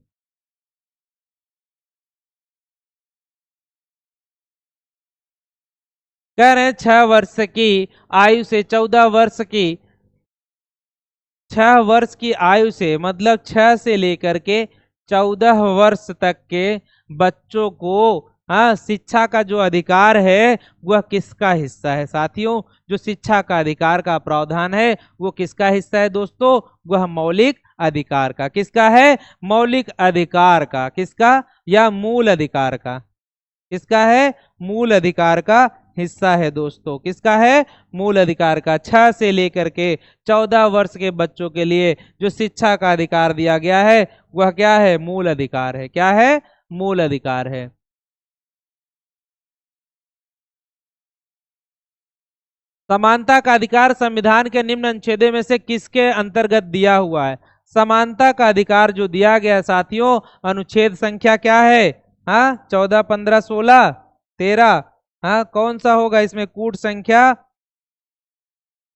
A: कह रहे हैं 6 वर्ष की आयु से 14 वर्ष की, 6 वर्ष की आयु से मतलब 6 से लेकर के 14 वर्ष तक के बच्चों को हाँ शिक्षा का जो अधिकार है वह किसका हिस्सा है साथियों। जो शिक्षा का अधिकार का प्रावधान है वो किसका हिस्सा है दोस्तों, वह मौलिक अधिकार का। किसका है, मौलिक अधिकार का। किसका, या मूल अधिकार का। किसका है, मूल अधिकार का हिस्सा है दोस्तों। किसका है, मूल अधिकार का। 6 से लेकर के 14 वर्ष के बच्चों के लिए जो शिक्षा का अधिकार दिया गया है वह क्या है, मूल अधिकार है। क्या है, मूल अधिकार है। समानता का अधिकार संविधान के निम्न अनुच्छेदों में से किसके अंतर्गत दिया हुआ है। समानता का अधिकार जो दिया गया है साथियों, अनुच्छेद संख्या क्या है, हाँ 14, 15, 16, 13। हाँ कौन सा होगा इसमें, कूट संख्या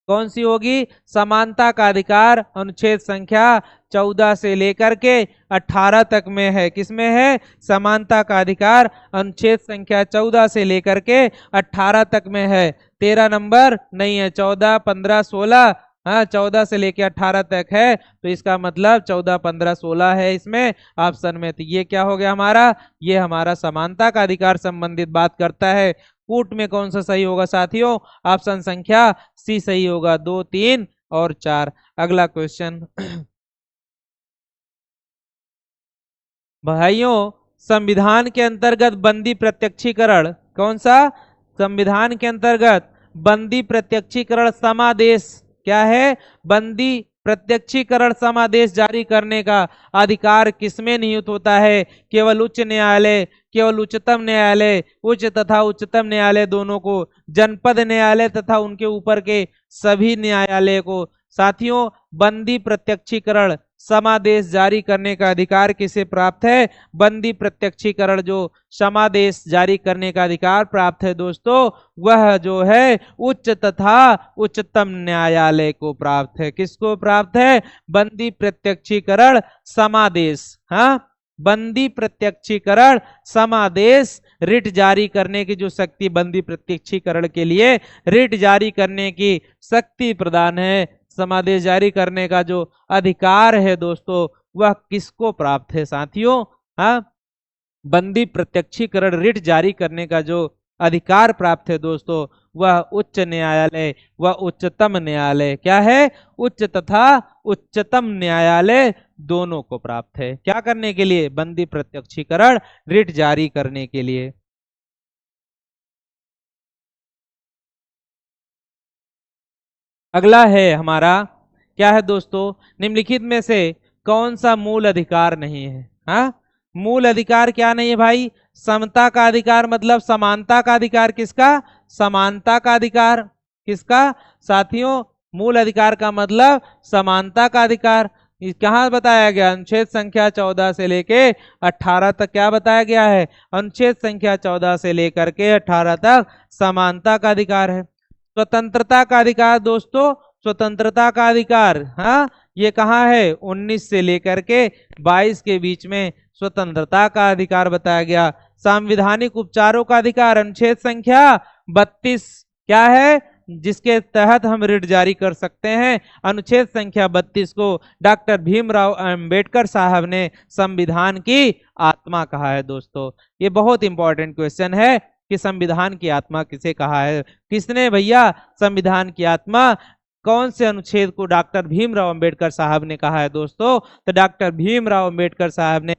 A: कौन सी होगी, समानता का अधिकार अनुच्छेद संख्या 14 से लेकर के 18 तक में है। किसमें है, समानता का अधिकार अनुच्छेद संख्या 14 से लेकर के 18 तक में है। 13 नंबर नहीं है, 14, 15, 16। हाँ 14 से लेकर 18 तक है, तो इसका मतलब 14, 15, 16 है इसमें ऑप्शन में। तो ये क्या हो गया हमारा, ये हमारा समानता का अधिकार संबंधित बात करता है। कूट में कौन सा सही होगा साथियों, ऑप्शन संख्या सी सही होगा, 2, 3 और 4। अगला क्वेश्चन भाइयों, संविधान के अंतर्गत बंदी प्रत्यक्षीकरण, कौन सा, संविधान के अंतर्गत बंदी प्रत्यक्षीकरण समादेश क्या है, बंदी प्रत्यक्षीकरण समादेश जारी करने का अधिकार किसमें निहित होता है, केवल उच्च न्यायालय, केवल उच्चतम न्यायालय, उच्च तथा उच्चतम न्यायालय दोनों को, जनपद न्यायालय तथा उनके ऊपर के सभी न्यायालय को। साथियों बंदी प्रत्यक्षीकरण समादेश जारी करने का अधिकार किसे प्राप्त है, बंदी प्रत्यक्षीकरण जो समादेश जारी करने का अधिकार प्राप्त है दोस्तों, वह जो है उच्च तथा उच्चतम न्यायालय को प्राप्त है। किसको प्राप्त है, बंदी प्रत्यक्षीकरण समादेश। हाँ बंदी प्रत्यक्षीकरण समादेश, रिट जारी करने की जो शक्ति बंदी प्रत्यक्षीकरण के लिए रिट जारी करने की शक्ति प्रदान है, समादेश जारी करने का जो अधिकार है दोस्तों, वह किसको प्राप्त है साथियों, हाँ बंदी प्रत्यक्षीकरण रिट जारी करने का जो अधिकार प्राप्त है दोस्तों, वह उच्च न्यायालय व उच्चतम न्यायालय क्या है, उच्च तथा उच्चतम न्यायालय दोनों को प्राप्त है। क्या करने के लिए, बंदी प्रत्यक्षीकरण रिट जारी करने के लिए। अगला है हमारा क्या है दोस्तों, निम्नलिखित में से कौन सा मूल अधिकार नहीं है। हाँ मूल अधिकार क्या नहीं है भाई, समता का अधिकार मतलब समानता का अधिकार। किसका, समानता का अधिकार। किसका साथियों, मूल अधिकार का मतलब समानता का अधिकार। कहाँ बताया गया, अनुच्छेद संख्या 14 से लेके 18 तक क्या बताया गया है, अनुच्छेद संख्या 14 से लेकर के 18 तक समानता का अधिकार है। स्वतंत्रता का अधिकार दोस्तों, स्वतंत्रता का अधिकार हाँ ये कहाँ है, 19 से लेकर के 22 के बीच में स्वतंत्रता का अधिकार बताया गया। संवैधानिक उपचारों का अधिकार अनुच्छेद संख्या 32 क्या है, जिसके तहत हम रिट जारी कर सकते हैं। अनुच्छेद संख्या 32 को डॉक्टर भीमराव अंबेडकर साहब ने संविधान की आत्मा कहा है। दोस्तों ये बहुत इंपॉर्टेंट क्वेश्चन है कि संविधान की आत्मा किसे कहा है, किसने भैया संविधान की आत्मा, कौन से अनुच्छेद को डॉक्टर भीमराव अंबेडकर साहब ने कहा है। दोस्तों तो डॉक्टर भीमराव अंबेडकर साहब ने